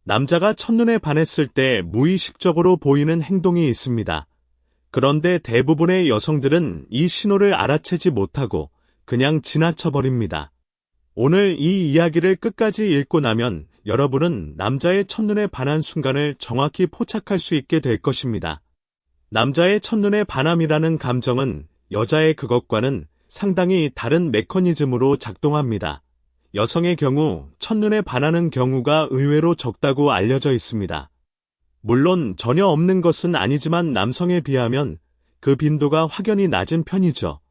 남자가 첫눈에 반했을 때 무의식적으로 보이는 행동이 있습니다. 그런데 대부분의 여성들은 이 신호를 알아채지 못하고 그냥 지나쳐버립니다. 오늘 이 이야기를 끝까지 읽고 나면 여러분은 남자의 첫눈에 반한 순간을 정확히 포착할 수 있게 될 것입니다. 남자의 첫눈에 반함이라는 감정은 여자의 그것과는 상당히 다른 메커니즘으로 작동합니다. 여성의 경우 첫눈에 반하는 경우가 의외로 적다고 알려져 있습니다. 물론 전혀 없는 것은 아니지만 남성에 비하면 그 빈도가 확연히 낮은 편이죠.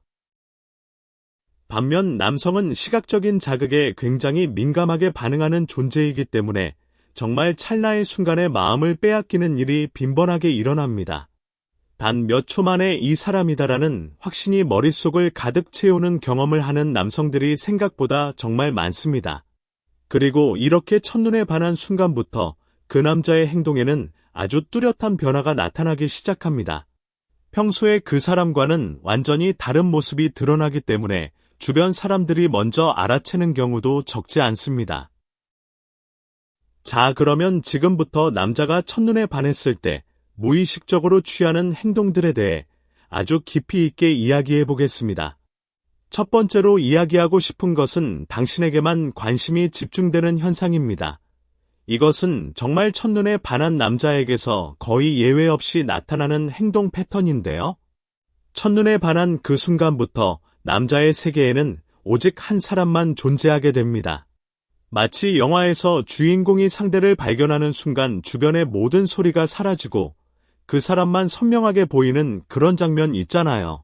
반면 남성은 시각적인 자극에 굉장히 민감하게 반응하는 존재이기 때문에 정말 찰나의 순간에 마음을 빼앗기는 일이 빈번하게 일어납니다. 단 몇 초 만에 이 사람이다라는 확신이 머릿속을 가득 채우는 경험을 하는 남성들이 생각보다 정말 많습니다. 그리고 이렇게 첫눈에 반한 순간부터 그 남자의 행동에는 아주 뚜렷한 변화가 나타나기 시작합니다. 평소에 그 사람과는 완전히 다른 모습이 드러나기 때문에 주변 사람들이 먼저 알아채는 경우도 적지 않습니다. 자, 그러면 지금부터 남자가 첫눈에 반했을 때 무의식적으로 취하는 행동들에 대해 아주 깊이 있게 이야기해 보겠습니다. 첫 번째로 이야기하고 싶은 것은 당신에게만 관심이 집중되는 현상입니다. 이것은 정말 첫눈에 반한 남자에게서 거의 예외 없이 나타나는 행동 패턴인데요. 첫눈에 반한 그 순간부터 남자의 세계에는 오직 한 사람만 존재하게 됩니다. 마치 영화에서 주인공이 상대를 발견하는 순간 주변의 모든 소리가 사라지고 그 사람만 선명하게 보이는 그런 장면 있잖아요.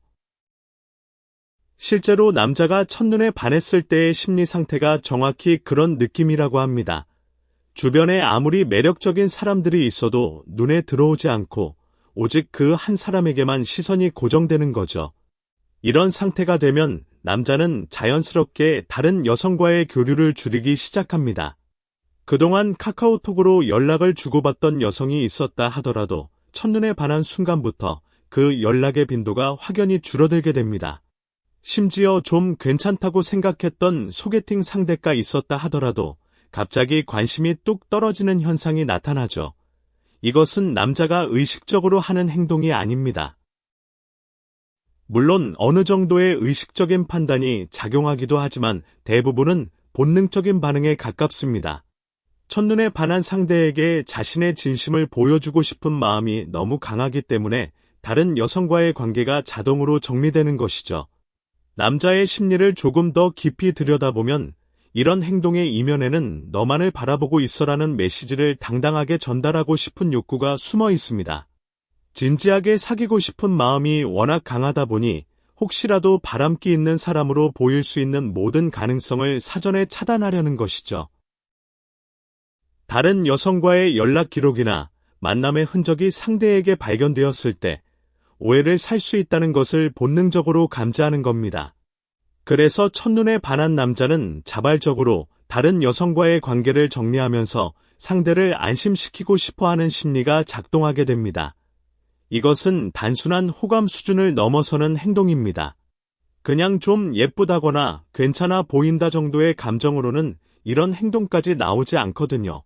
실제로 남자가 첫눈에 반했을 때의 심리 상태가 정확히 그런 느낌이라고 합니다. 주변에 아무리 매력적인 사람들이 있어도 눈에 들어오지 않고 오직 그 한 사람에게만 시선이 고정되는 거죠. 이런 상태가 되면 남자는 자연스럽게 다른 여성과의 교류를 줄이기 시작합니다. 그동안 카카오톡으로 연락을 주고받던 여성이 있었다 하더라도 첫눈에 반한 순간부터 그 연락의 빈도가 확연히 줄어들게 됩니다. 심지어 좀 괜찮다고 생각했던 소개팅 상대가 있었다 하더라도 갑자기 관심이 뚝 떨어지는 현상이 나타나죠. 이것은 남자가 의식적으로 하는 행동이 아닙니다. 물론 어느 정도의 의식적인 판단이 작용하기도 하지만 대부분은 본능적인 반응에 가깝습니다. 첫눈에 반한 상대에게 자신의 진심을 보여주고 싶은 마음이 너무 강하기 때문에 다른 여성과의 관계가 자동으로 정리되는 것이죠. 남자의 심리를 조금 더 깊이 들여다보면 이런 행동의 이면에는 너만을 바라보고 있어라는 메시지를 당당하게 전달하고 싶은 욕구가 숨어 있습니다. 진지하게 사귀고 싶은 마음이 워낙 강하다 보니 혹시라도 바람기 있는 사람으로 보일 수 있는 모든 가능성을 사전에 차단하려는 것이죠. 다른 여성과의 연락 기록이나 만남의 흔적이 상대에게 발견되었을 때 오해를 살 수 있다는 것을 본능적으로 감지하는 겁니다. 그래서 첫눈에 반한 남자는 자발적으로 다른 여성과의 관계를 정리하면서 상대를 안심시키고 싶어하는 심리가 작동하게 됩니다. 이것은 단순한 호감 수준을 넘어서는 행동입니다. 그냥 좀 예쁘다거나 괜찮아 보인다 정도의 감정으로는 이런 행동까지 나오지 않거든요.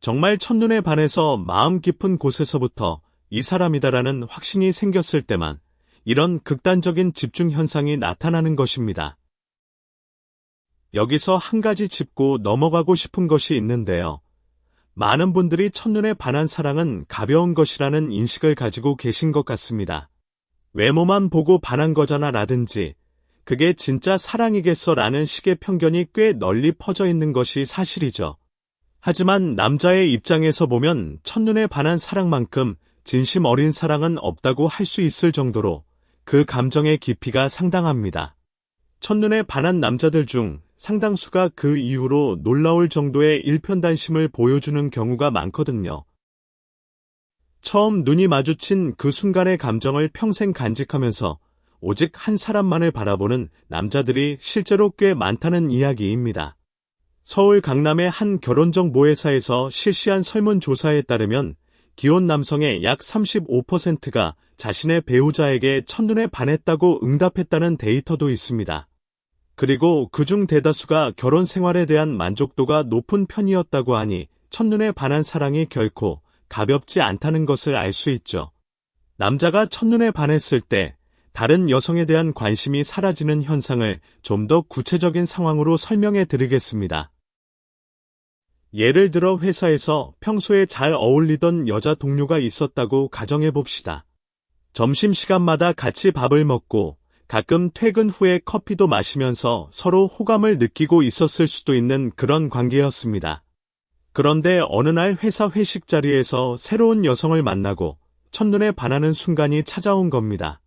정말 첫눈에 반해서 마음 깊은 곳에서부터 이 사람이다라는 확신이 생겼을 때만 이런 극단적인 집중 현상이 나타나는 것입니다. 여기서 한 가지 짚고 넘어가고 싶은 것이 있는데요. 많은 분들이 첫눈에 반한 사랑은 가벼운 것이라는 인식을 가지고 계신 것 같습니다. 외모만 보고 반한 거잖아 라든지 그게 진짜 사랑이겠어 라는 식의 편견이 꽤 널리 퍼져 있는 것이 사실이죠. 하지만 남자의 입장에서 보면 첫눈에 반한 사랑만큼 진심 어린 사랑은 없다고 할 수 있을 정도로 그 감정의 깊이가 상당합니다. 첫눈에 반한 남자들 중 상당수가 그 이후로 놀라울 정도의 일편단심을 보여주는 경우가 많거든요. 처음 눈이 마주친 그 순간의 감정을 평생 간직하면서 오직 한 사람만을 바라보는 남자들이 실제로 꽤 많다는 이야기입니다. 서울 강남의 한 결혼정보회사에서 실시한 설문조사에 따르면 기혼 남성의 약 35%가 자신의 배우자에게 첫눈에 반했다고 응답했다는 데이터도 있습니다. 그리고 그중 대다수가 결혼 생활에 대한 만족도가 높은 편이었다고 하니 첫눈에 반한 사랑이 결코 가볍지 않다는 것을 알 수 있죠. 남자가 첫눈에 반했을 때 다른 여성에 대한 관심이 사라지는 현상을 좀 더 구체적인 상황으로 설명해 드리겠습니다. 예를 들어 회사에서 평소에 잘 어울리던 여자 동료가 있었다고 가정해 봅시다. 점심시간마다 같이 밥을 먹고 가끔 퇴근 후에 커피도 마시면서 서로 호감을 느끼고 있었을 수도 있는 그런 관계였습니다. 그런데 어느 날 회사 회식 자리에서 새로운 여성을 만나고 첫눈에 반하는 순간이 찾아온 겁니다.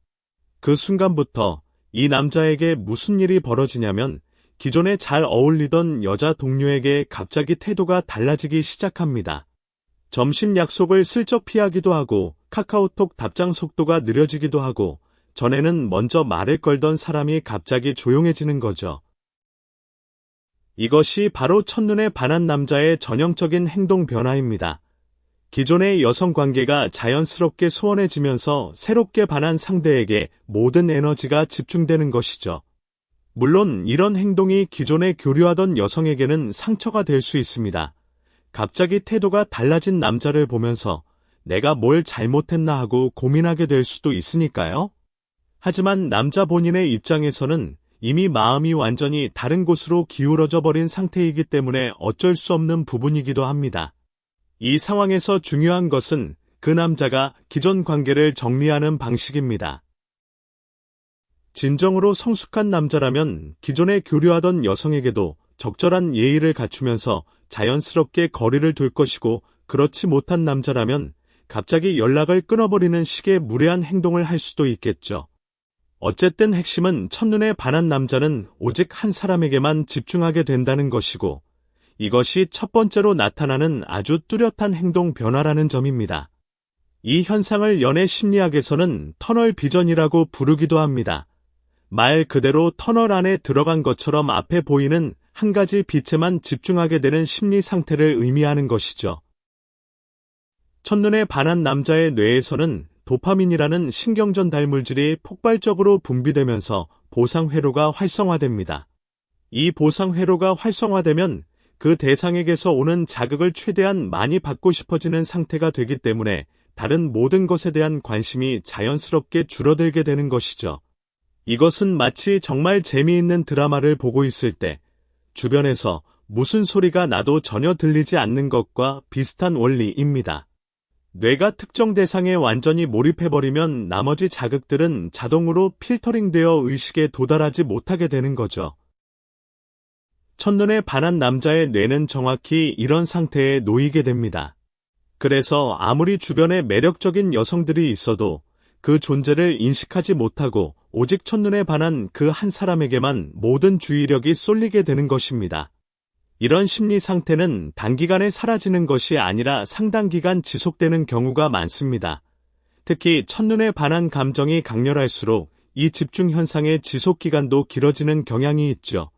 그 순간부터 이 남자에게 무슨 일이 벌어지냐면 기존에 잘 어울리던 여자 동료에게 갑자기 태도가 달라지기 시작합니다. 점심 약속을 슬쩍 피하기도 하고 카카오톡 답장 속도가 느려지기도 하고 전에는 먼저 말을 걸던 사람이 갑자기 조용해지는 거죠. 이것이 바로 첫눈에 반한 남자의 전형적인 행동 변화입니다. 기존의 여성 관계가 자연스럽게 소원해지면서 새롭게 반한 상대에게 모든 에너지가 집중되는 것이죠. 물론 이런 행동이 기존에 교류하던 여성에게는 상처가 될 수 있습니다. 갑자기 태도가 달라진 남자를 보면서 내가 뭘 잘못했나 하고 고민하게 될 수도 있으니까요. 하지만 남자 본인의 입장에서는 이미 마음이 완전히 다른 곳으로 기울어져 버린 상태이기 때문에 어쩔 수 없는 부분이기도 합니다. 이 상황에서 중요한 것은 그 남자가 기존 관계를 정리하는 방식입니다. 진정으로 성숙한 남자라면 기존에 교류하던 여성에게도 적절한 예의를 갖추면서 자연스럽게 거리를 둘 것이고, 그렇지 못한 남자라면 갑자기 연락을 끊어버리는 식의 무례한 행동을 할 수도 있겠죠. 어쨌든 핵심은 첫눈에 반한 남자는 오직 한 사람에게만 집중하게 된다는 것이고, 이것이 첫 번째로 나타나는 아주 뚜렷한 행동 변화라는 점입니다. 이 현상을 연애 심리학에서는 터널 비전이라고 부르기도 합니다. 말 그대로 터널 안에 들어간 것처럼 앞에 보이는 한 가지 빛에만 집중하게 되는 심리 상태를 의미하는 것이죠. 첫눈에 반한 남자의 뇌에서는 도파민이라는 신경전달 물질이 폭발적으로 분비되면서 보상회로가 활성화됩니다. 이 보상회로가 활성화되면 그 대상에게서 오는 자극을 최대한 많이 받고 싶어지는 상태가 되기 때문에 다른 모든 것에 대한 관심이 자연스럽게 줄어들게 되는 것이죠. 이것은 마치 정말 재미있는 드라마를 보고 있을 때 주변에서 무슨 소리가 나도 전혀 들리지 않는 것과 비슷한 원리입니다. 뇌가 특정 대상에 완전히 몰입해버리면 나머지 자극들은 자동으로 필터링되어 의식에 도달하지 못하게 되는 거죠. 첫눈에 반한 남자의 뇌는 정확히 이런 상태에 놓이게 됩니다. 그래서 아무리 주변에 매력적인 여성들이 있어도 그 존재를 인식하지 못하고 오직 첫눈에 반한 그 한 사람에게만 모든 주의력이 쏠리게 되는 것입니다. 이런 심리 상태는 단기간에 사라지는 것이 아니라 상당 기간 지속되는 경우가 많습니다. 특히 첫눈에 반한 감정이 강렬할수록 이 집중 현상의 지속 기간도 길어지는 경향이 있죠.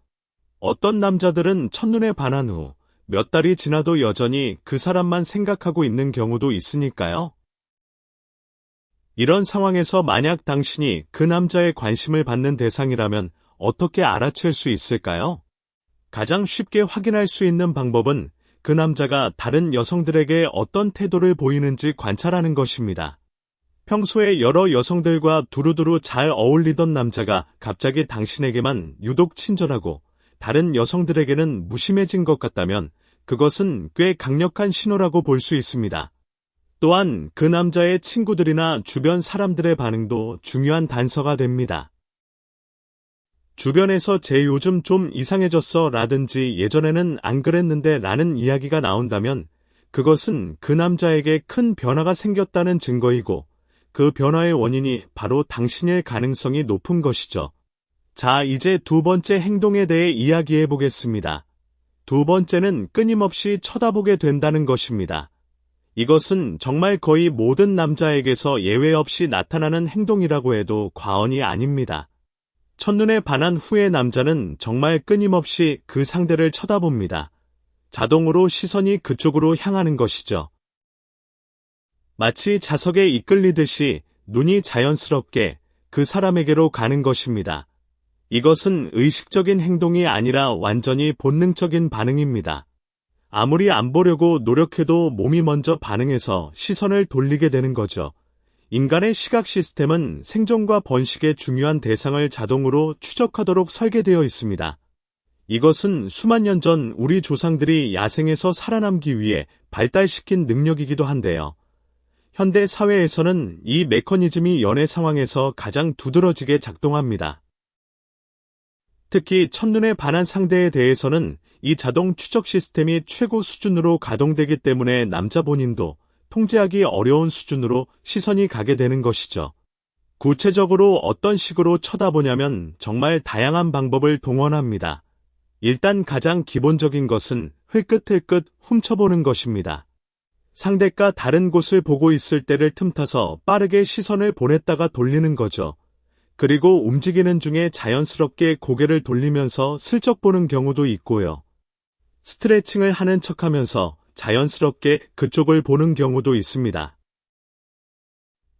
어떤 남자들은 첫눈에 반한 후 몇 달이 지나도 여전히 그 사람만 생각하고 있는 경우도 있으니까요. 이런 상황에서 만약 당신이 그 남자의 관심을 받는 대상이라면 어떻게 알아챌 수 있을까요? 가장 쉽게 확인할 수 있는 방법은 그 남자가 다른 여성들에게 어떤 태도를 보이는지 관찰하는 것입니다. 평소에 여러 여성들과 두루두루 잘 어울리던 남자가 갑자기 당신에게만 유독 친절하고 다른 여성들에게는 무심해진 것 같다면 그것은 꽤 강력한 신호라고 볼 수 있습니다. 또한 그 남자의 친구들이나 주변 사람들의 반응도 중요한 단서가 됩니다. 주변에서 쟤 요즘 좀 이상해졌어 라든지 예전에는 안 그랬는데 라는 이야기가 나온다면 그것은 그 남자에게 큰 변화가 생겼다는 증거이고 그 변화의 원인이 바로 당신일 가능성이 높은 것이죠. 자, 이제 두 번째 행동에 대해 이야기해 보겠습니다. 두 번째는 끊임없이 쳐다보게 된다는 것입니다. 이것은 정말 거의 모든 남자에게서 예외 없이 나타나는 행동이라고 해도 과언이 아닙니다. 첫눈에 반한 후의 남자는 정말 끊임없이 그 상대를 쳐다봅니다. 자동으로 시선이 그쪽으로 향하는 것이죠. 마치 자석에 이끌리듯이 눈이 자연스럽게 그 사람에게로 가는 것입니다. 이것은 의식적인 행동이 아니라 완전히 본능적인 반응입니다. 아무리 안 보려고 노력해도 몸이 먼저 반응해서 시선을 돌리게 되는 거죠. 인간의 시각 시스템은 생존과 번식의 중요한 대상을 자동으로 추적하도록 설계되어 있습니다. 이것은 수만 년 전 우리 조상들이 야생에서 살아남기 위해 발달시킨 능력이기도 한데요. 현대 사회에서는 이 메커니즘이 연애 상황에서 가장 두드러지게 작동합니다. 특히 첫눈에 반한 상대에 대해서는 이 자동 추적 시스템이 최고 수준으로 가동되기 때문에 남자 본인도 통제하기 어려운 수준으로 시선이 가게 되는 것이죠. 구체적으로 어떤 식으로 쳐다보냐면 정말 다양한 방법을 동원합니다. 일단 가장 기본적인 것은 흘끗흘끗 훔쳐보는 것입니다. 상대가 다른 곳을 보고 있을 때를 틈타서 빠르게 시선을 보냈다가 돌리는 거죠. 그리고 움직이는 중에 자연스럽게 고개를 돌리면서 슬쩍 보는 경우도 있고요. 스트레칭을 하는 척하면서 자연스럽게 그쪽을 보는 경우도 있습니다.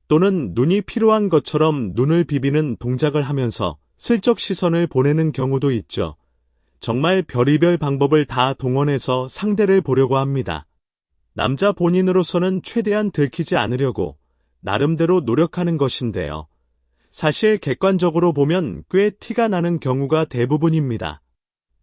또는 눈이 필요한 것처럼 눈을 비비는 동작을 하면서 슬쩍 시선을 보내는 경우도 있죠. 정말 별의별 방법을 다 동원해서 상대를 보려고 합니다. 남자 본인으로서는 최대한 들키지 않으려고 나름대로 노력하는 것인데요. 사실 객관적으로 보면 꽤 티가 나는 경우가 대부분입니다.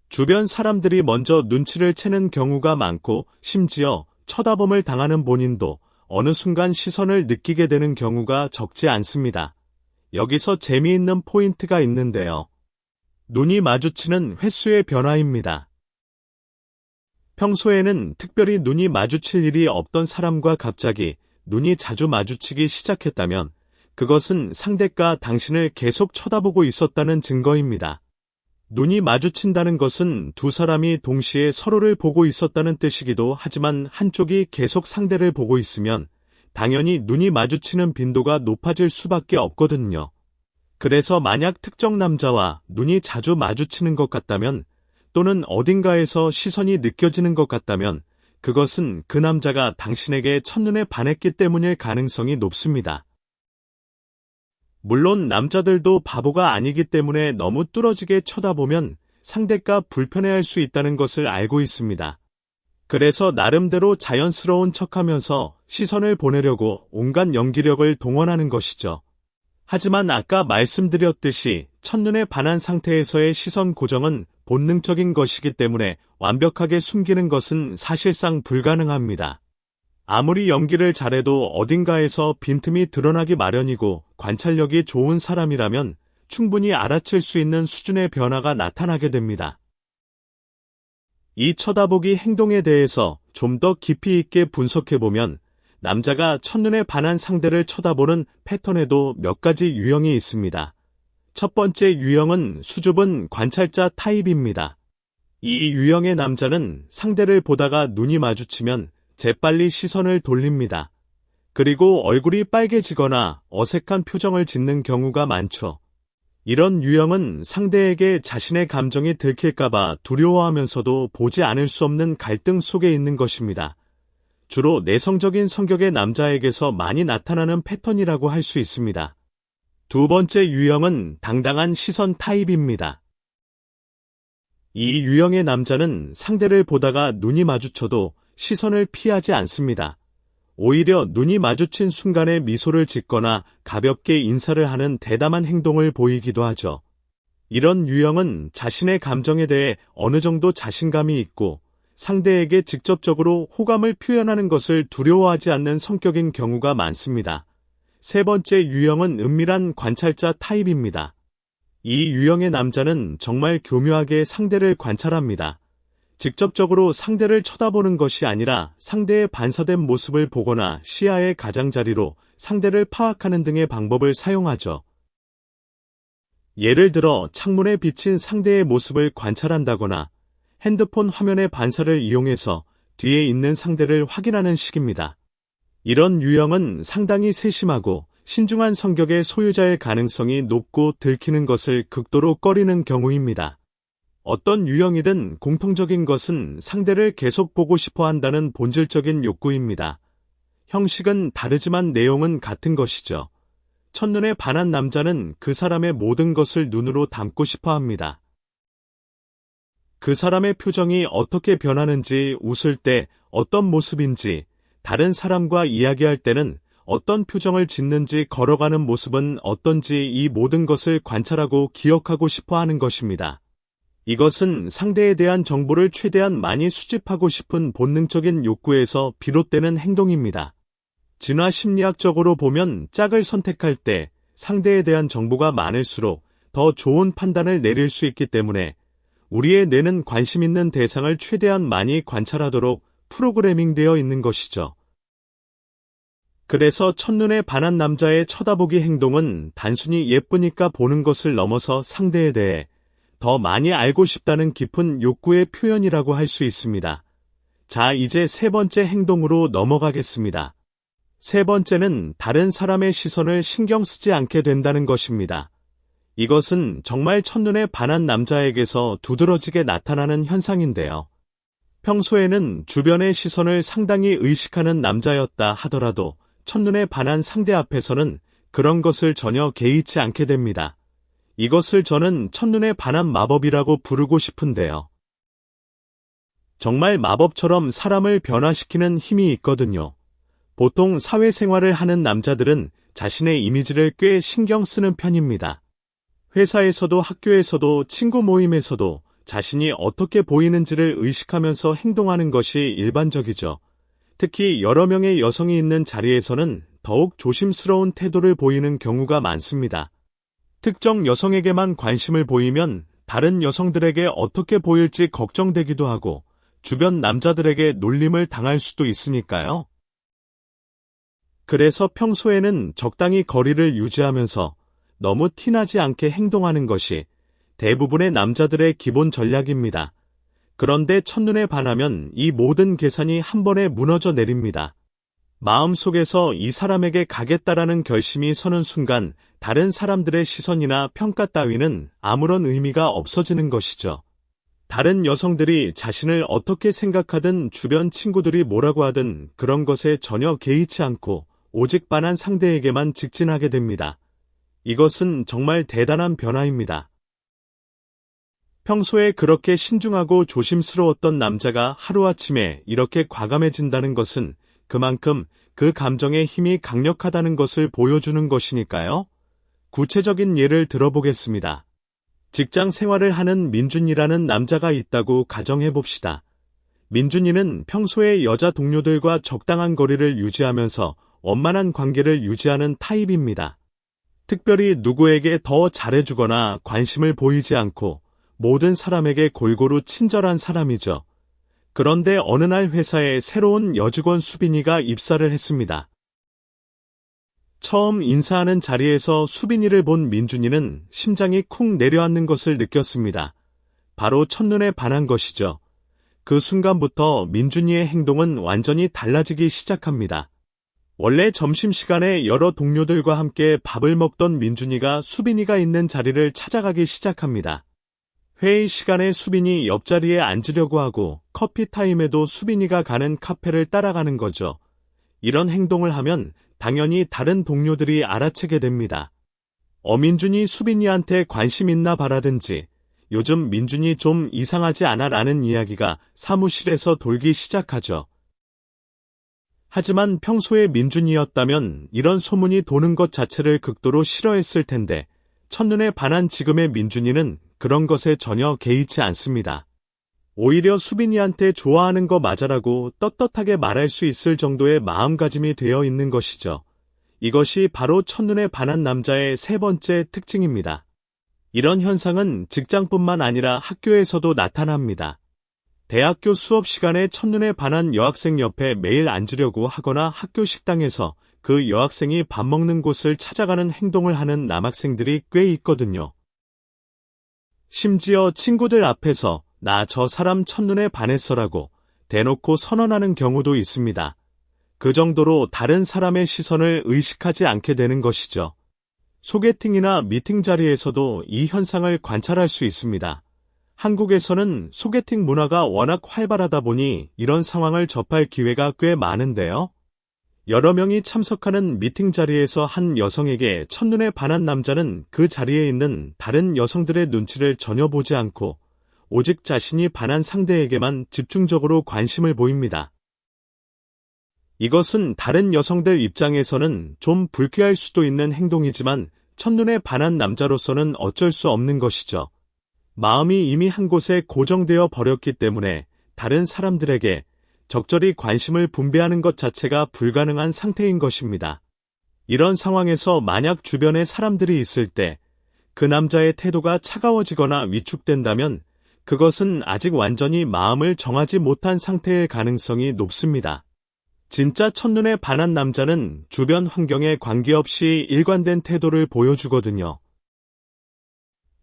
주변 사람들이 먼저 눈치를 채는 경우가 많고 심지어 쳐다봄을 당하는 본인도 어느 순간 시선을 느끼게 되는 경우가 적지 않습니다. 여기서 재미있는 포인트가 있는데요. 눈이 마주치는 횟수의 변화입니다. 평소에는 특별히 눈이 마주칠 일이 없던 사람과 갑자기 눈이 자주 마주치기 시작했다면 그것은 상대가 당신을 계속 쳐다보고 있었다는 증거입니다. 눈이 마주친다는 것은 두 사람이 동시에 서로를 보고 있었다는 뜻이기도 하지만 한쪽이 계속 상대를 보고 있으면 당연히 눈이 마주치는 빈도가 높아질 수밖에 없거든요. 그래서 만약 특정 남자와 눈이 자주 마주치는 것 같다면 또는 어딘가에서 시선이 느껴지는 것 같다면 그것은 그 남자가 당신에게 첫눈에 반했기 때문일 가능성이 높습니다. 물론 남자들도 바보가 아니기 때문에 너무 뚫어지게 쳐다보면 상대가 불편해할 수 있다는 것을 알고 있습니다. 그래서 나름대로 자연스러운 척하면서 시선을 보내려고 온갖 연기력을 동원하는 것이죠. 하지만 아까 말씀드렸듯이 첫눈에 반한 상태에서의 시선 고정은 본능적인 것이기 때문에 완벽하게 숨기는 것은 사실상 불가능합니다. 아무리 연기를 잘해도 어딘가에서 빈틈이 드러나기 마련이고 관찰력이 좋은 사람이라면 충분히 알아챌 수 있는 수준의 변화가 나타나게 됩니다. 이 쳐다보기 행동에 대해서 좀 더 깊이 있게 분석해보면 남자가 첫눈에 반한 상대를 쳐다보는 패턴에도 몇 가지 유형이 있습니다. 첫 번째 유형은 수줍은 관찰자 타입입니다. 이 유형의 남자는 상대를 보다가 눈이 마주치면 재빨리 시선을 돌립니다. 그리고 얼굴이 빨개지거나 어색한 표정을 짓는 경우가 많죠. 이런 유형은 상대에게 자신의 감정이 들킬까봐 두려워하면서도 보지 않을 수 없는 갈등 속에 있는 것입니다. 주로 내성적인 성격의 남자에게서 많이 나타나는 패턴이라고 할 수 있습니다. 두 번째 유형은 당당한 시선 타입입니다. 이 유형의 남자는 상대를 보다가 눈이 마주쳐도 시선을 피하지 않습니다. 오히려 눈이 마주친 순간에 미소를 짓거나 가볍게 인사를 하는 대담한 행동을 보이기도 하죠. 이런 유형은 자신의 감정에 대해 어느 정도 자신감이 있고 상대에게 직접적으로 호감을 표현하는 것을 두려워하지 않는 성격인 경우가 많습니다. 세 번째 유형은 은밀한 관찰자 타입입니다. 이 유형의 남자는 정말 교묘하게 상대를 관찰합니다. 직접적으로 상대를 쳐다보는 것이 아니라 상대의 반사된 모습을 보거나 시야의 가장자리로 상대를 파악하는 등의 방법을 사용하죠. 예를 들어 창문에 비친 상대의 모습을 관찰한다거나 핸드폰 화면의 반사를 이용해서 뒤에 있는 상대를 확인하는 식입니다. 이런 유형은 상당히 세심하고 신중한 성격의 소유자일 가능성이 높고 들키는 것을 극도로 꺼리는 경우입니다. 어떤 유형이든 공통적인 것은 상대를 계속 보고 싶어 한다는 본질적인 욕구입니다. 형식은 다르지만 내용은 같은 것이죠. 첫눈에 반한 남자는 그 사람의 모든 것을 눈으로 담고 싶어 합니다. 그 사람의 표정이 어떻게 변하는지, 웃을 때 어떤 모습인지, 다른 사람과 이야기할 때는 어떤 표정을 짓는지, 걸어가는 모습은 어떤지, 이 모든 것을 관찰하고 기억하고 싶어 하는 것입니다. 이것은 상대에 대한 정보를 최대한 많이 수집하고 싶은 본능적인 욕구에서 비롯되는 행동입니다. 진화 심리학적으로 보면 짝을 선택할 때 상대에 대한 정보가 많을수록 더 좋은 판단을 내릴 수 있기 때문에 우리의 뇌는 관심 있는 대상을 최대한 많이 관찰하도록 프로그래밍되어 있는 것이죠. 그래서 첫눈에 반한 남자의 쳐다보기 행동은 단순히 예쁘니까 보는 것을 넘어서 상대에 대해 더 많이 알고 싶다는 깊은 욕구의 표현이라고 할 수 있습니다. 자, 이제 세 번째 행동으로 넘어가겠습니다. 세 번째는 다른 사람의 시선을 신경 쓰지 않게 된다는 것입니다. 이것은 정말 첫눈에 반한 남자에게서 두드러지게 나타나는 현상인데요. 평소에는 주변의 시선을 상당히 의식하는 남자였다 하더라도 첫눈에 반한 상대 앞에서는 그런 것을 전혀 개의치 않게 됩니다. 이것을 저는 첫눈에 반한 마법이라고 부르고 싶은데요. 정말 마법처럼 사람을 변화시키는 힘이 있거든요. 보통 사회생활을 하는 남자들은 자신의 이미지를 꽤 신경 쓰는 편입니다. 회사에서도 학교에서도 친구 모임에서도 자신이 어떻게 보이는지를 의식하면서 행동하는 것이 일반적이죠. 특히 여러 명의 여성이 있는 자리에서는 더욱 조심스러운 태도를 보이는 경우가 많습니다. 특정 여성에게만 관심을 보이면 다른 여성들에게 어떻게 보일지 걱정되기도 하고 주변 남자들에게 놀림을 당할 수도 있으니까요. 그래서 평소에는 적당히 거리를 유지하면서 너무 티나지 않게 행동하는 것이 대부분의 남자들의 기본 전략입니다. 그런데 첫눈에 반하면 이 모든 계산이 한 번에 무너져 내립니다. 마음속에서 이 사람에게 가겠다라는 결심이 서는 순간 다른 사람들의 시선이나 평가 따위는 아무런 의미가 없어지는 것이죠. 다른 여성들이 자신을 어떻게 생각하든 주변 친구들이 뭐라고 하든 그런 것에 전혀 개의치 않고 오직 반한 상대에게만 직진하게 됩니다. 이것은 정말 대단한 변화입니다. 평소에 그렇게 신중하고 조심스러웠던 남자가 하루아침에 이렇게 과감해진다는 것은 그만큼 그 감정의 힘이 강력하다는 것을 보여주는 것이니까요. 구체적인 예를 들어보겠습니다. 직장 생활을 하는 민준이라는 남자가 있다고 가정해봅시다. 민준이는 평소에 여자 동료들과 적당한 거리를 유지하면서 원만한 관계를 유지하는 타입입니다. 특별히 누구에게 더 잘해주거나 관심을 보이지 않고 모든 사람에게 골고루 친절한 사람이죠. 그런데 어느 날 회사에 새로운 여직원 수빈이가 입사를 했습니다. 처음 인사하는 자리에서 수빈이를 본 민준이는 심장이 쿵 내려앉는 것을 느꼈습니다. 바로 첫눈에 반한 것이죠. 그 순간부터 민준이의 행동은 완전히 달라지기 시작합니다. 원래 점심시간에 여러 동료들과 함께 밥을 먹던 민준이가 수빈이가 있는 자리를 찾아가기 시작합니다. 회의 시간에 수빈이 옆자리에 앉으려고 하고 커피 타임에도 수빈이가 가는 카페를 따라가는 거죠. 이런 행동을 하면 당연히 다른 동료들이 알아채게 됩니다. 민준이 수빈이한테 관심 있나 봐라든지 요즘 민준이 좀 이상하지 않아 라는 이야기가 사무실에서 돌기 시작하죠. 하지만 평소에 민준이였다면 이런 소문이 도는 것 자체를 극도로 싫어했을 텐데 첫눈에 반한 지금의 민준이는 그런 것에 전혀 개의치 않습니다. 오히려 수빈이한테 좋아하는 거 맞아라고 떳떳하게 말할 수 있을 정도의 마음가짐이 되어 있는 것이죠. 이것이 바로 첫눈에 반한 남자의 세 번째 특징입니다. 이런 현상은 직장뿐만 아니라 학교에서도 나타납니다. 대학교 수업 시간에 첫눈에 반한 여학생 옆에 매일 앉으려고 하거나 학교 식당에서 그 여학생이 밥 먹는 곳을 찾아가는 행동을 하는 남학생들이 꽤 있거든요. 심지어 친구들 앞에서 나 저 사람 첫눈에 반했어라고 대놓고 선언하는 경우도 있습니다. 그 정도로 다른 사람의 시선을 의식하지 않게 되는 것이죠. 소개팅이나 미팅 자리에서도 이 현상을 관찰할 수 있습니다. 한국에서는 소개팅 문화가 워낙 활발하다 보니 이런 상황을 접할 기회가 꽤 많은데요. 여러 명이 참석하는 미팅 자리에서 한 여성에게 첫눈에 반한 남자는 그 자리에 있는 다른 여성들의 눈치를 전혀 보지 않고 오직 자신이 반한 상대에게만 집중적으로 관심을 보입니다. 이것은 다른 여성들 입장에서는 좀 불쾌할 수도 있는 행동이지만 첫눈에 반한 남자로서는 어쩔 수 없는 것이죠. 마음이 이미 한 곳에 고정되어 버렸기 때문에 다른 사람들에게 적절히 관심을 분배하는 것 자체가 불가능한 상태인 것입니다. 이런 상황에서 만약 주변에 사람들이 있을 때 그 남자의 태도가 차가워지거나 위축된다면 그것은 아직 완전히 마음을 정하지 못한 상태일 가능성이 높습니다. 진짜 첫눈에 반한 남자는 주변 환경에 관계없이 일관된 태도를 보여주거든요.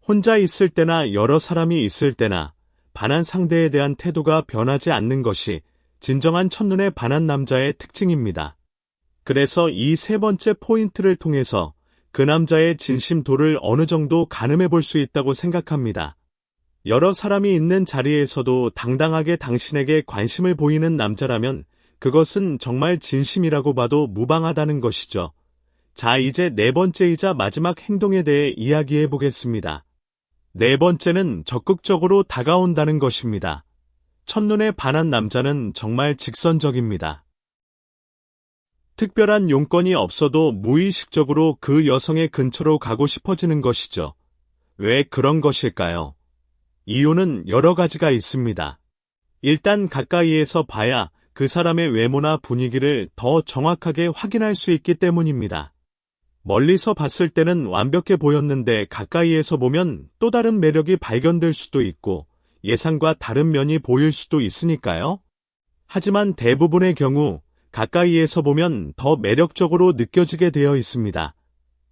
혼자 있을 때나 여러 사람이 있을 때나 반한 상대에 대한 태도가 변하지 않는 것이 진정한 첫눈에 반한 남자의 특징입니다. 그래서 이 세 번째 포인트를 통해서 그 남자의 진심도를 어느 정도 가늠해 볼 수 있다고 생각합니다. 여러 사람이 있는 자리에서도 당당하게 당신에게 관심을 보이는 남자라면 그것은 정말 진심이라고 봐도 무방하다는 것이죠. 자, 이제 네 번째이자 마지막 행동에 대해 이야기해 보겠습니다. 네 번째는 적극적으로 다가온다는 것입니다. 첫눈에 반한 남자는 정말 직선적입니다. 특별한 용건이 없어도 무의식적으로 그 여성의 근처로 가고 싶어지는 것이죠. 왜 그런 것일까요? 이유는 여러 가지가 있습니다. 일단 가까이에서 봐야 그 사람의 외모나 분위기를 더 정확하게 확인할 수 있기 때문입니다. 멀리서 봤을 때는 완벽해 보였는데 가까이에서 보면 또 다른 매력이 발견될 수도 있고 예상과 다른 면이 보일 수도 있으니까요. 하지만 대부분의 경우 가까이에서 보면 더 매력적으로 느껴지게 되어 있습니다.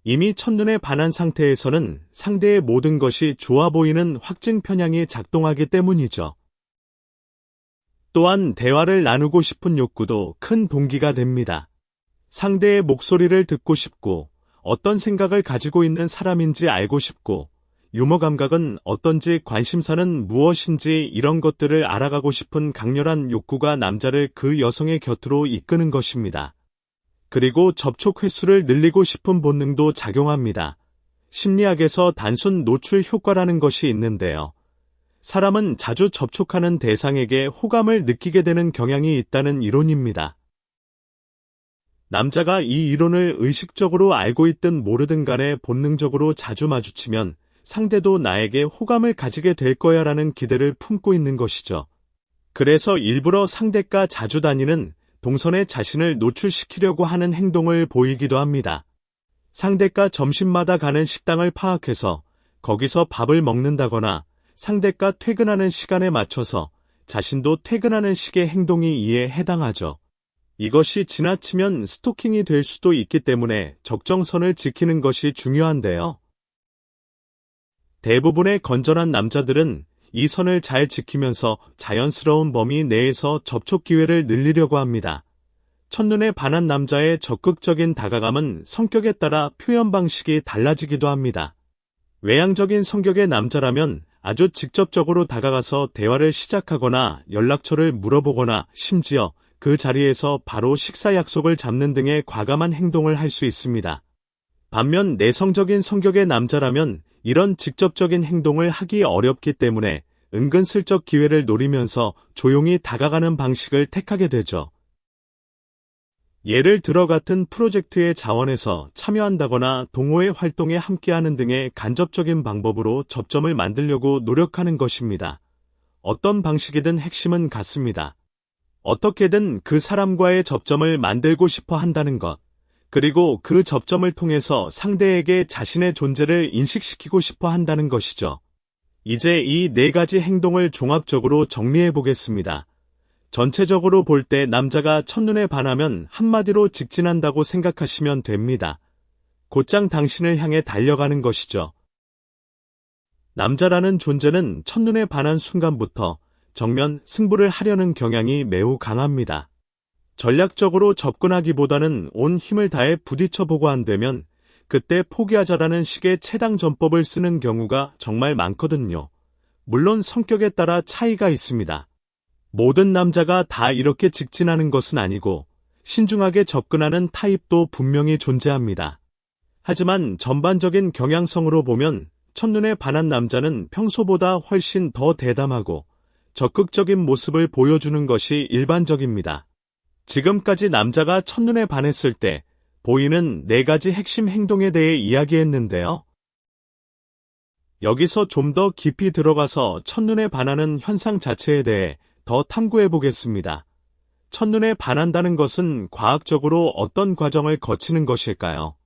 이미 첫눈에 반한 상태에서는 상대의 모든 것이 좋아 보이는 확증 편향이 작동하기 때문이죠. 또한 대화를 나누고 싶은 욕구도 큰 동기가 됩니다. 상대의 목소리를 듣고 싶고 어떤 생각을 가지고 있는 사람인지 알고 싶고 유머 감각은 어떤지 관심사는 무엇인지 이런 것들을 알아가고 싶은 강렬한 욕구가 남자를 그 여성의 곁으로 이끄는 것입니다. 그리고 접촉 횟수를 늘리고 싶은 본능도 작용합니다. 심리학에서 단순 노출 효과라는 것이 있는데요. 사람은 자주 접촉하는 대상에게 호감을 느끼게 되는 경향이 있다는 이론입니다. 남자가 이 이론을 의식적으로 알고 있든 모르든 간에 본능적으로 자주 마주치면 상대도 나에게 호감을 가지게 될 거야 라는 기대를 품고 있는 것이죠. 그래서 일부러 상대가 자주 다니는 동선에 자신을 노출시키려고 하는 행동을 보이기도 합니다. 상대가 점심마다 가는 식당을 파악해서 거기서 밥을 먹는다거나 상대가 퇴근하는 시간에 맞춰서 자신도 퇴근하는 식의 행동이 이에 해당하죠. 이것이 지나치면 스토킹이 될 수도 있기 때문에 적정선을 지키는 것이 중요한데요. 대부분의 건전한 남자들은 이 선을 잘 지키면서 자연스러운 범위 내에서 접촉 기회를 늘리려고 합니다. 첫눈에 반한 남자의 적극적인 다가감은 성격에 따라 표현 방식이 달라지기도 합니다. 외향적인 성격의 남자라면 아주 직접적으로 다가가서 대화를 시작하거나 연락처를 물어보거나 심지어 그 자리에서 바로 식사 약속을 잡는 등의 과감한 행동을 할 수 있습니다. 반면 내성적인 성격의 남자라면 이런 직접적인 행동을 하기 어렵기 때문에 은근슬쩍 기회를 노리면서 조용히 다가가는 방식을 택하게 되죠. 예를 들어 같은 프로젝트의 자원에서 참여한다거나 동호회 활동에 함께하는 등의 간접적인 방법으로 접점을 만들려고 노력하는 것입니다. 어떤 방식이든 핵심은 같습니다. 어떻게든 그 사람과의 접점을 만들고 싶어 한다는 것, 그리고 그 접점을 통해서 상대에게 자신의 존재를 인식시키고 싶어 한다는 것이죠. 이제 이 네 가지 행동을 종합적으로 정리해 보겠습니다. 전체적으로 볼 때 남자가 첫눈에 반하면 한마디로 직진한다고 생각하시면 됩니다. 곧장 당신을 향해 달려가는 것이죠. 남자라는 존재는 첫눈에 반한 순간부터 정면 승부를 하려는 경향이 매우 강합니다. 전략적으로 접근하기보다는 온 힘을 다해 부딪혀보고 안 되면 그때 포기하자라는 식의 체당 전법을 쓰는 경우가 정말 많거든요. 물론 성격에 따라 차이가 있습니다. 모든 남자가 다 이렇게 직진하는 것은 아니고 신중하게 접근하는 타입도 분명히 존재합니다. 하지만 전반적인 경향성으로 보면 첫눈에 반한 남자는 평소보다 훨씬 더 대담하고 적극적인 모습을 보여주는 것이 일반적입니다. 지금까지 남자가 첫눈에 반했을 때 보이는 4가지 핵심 행동에 대해 이야기했는데요. 여기서 좀 더 깊이 들어가서 첫눈에 반하는 현상 자체에 대해 더 탐구해 보겠습니다. 첫눈에 반한다는 것은 과학적으로 어떤 과정을 거치는 것일까요?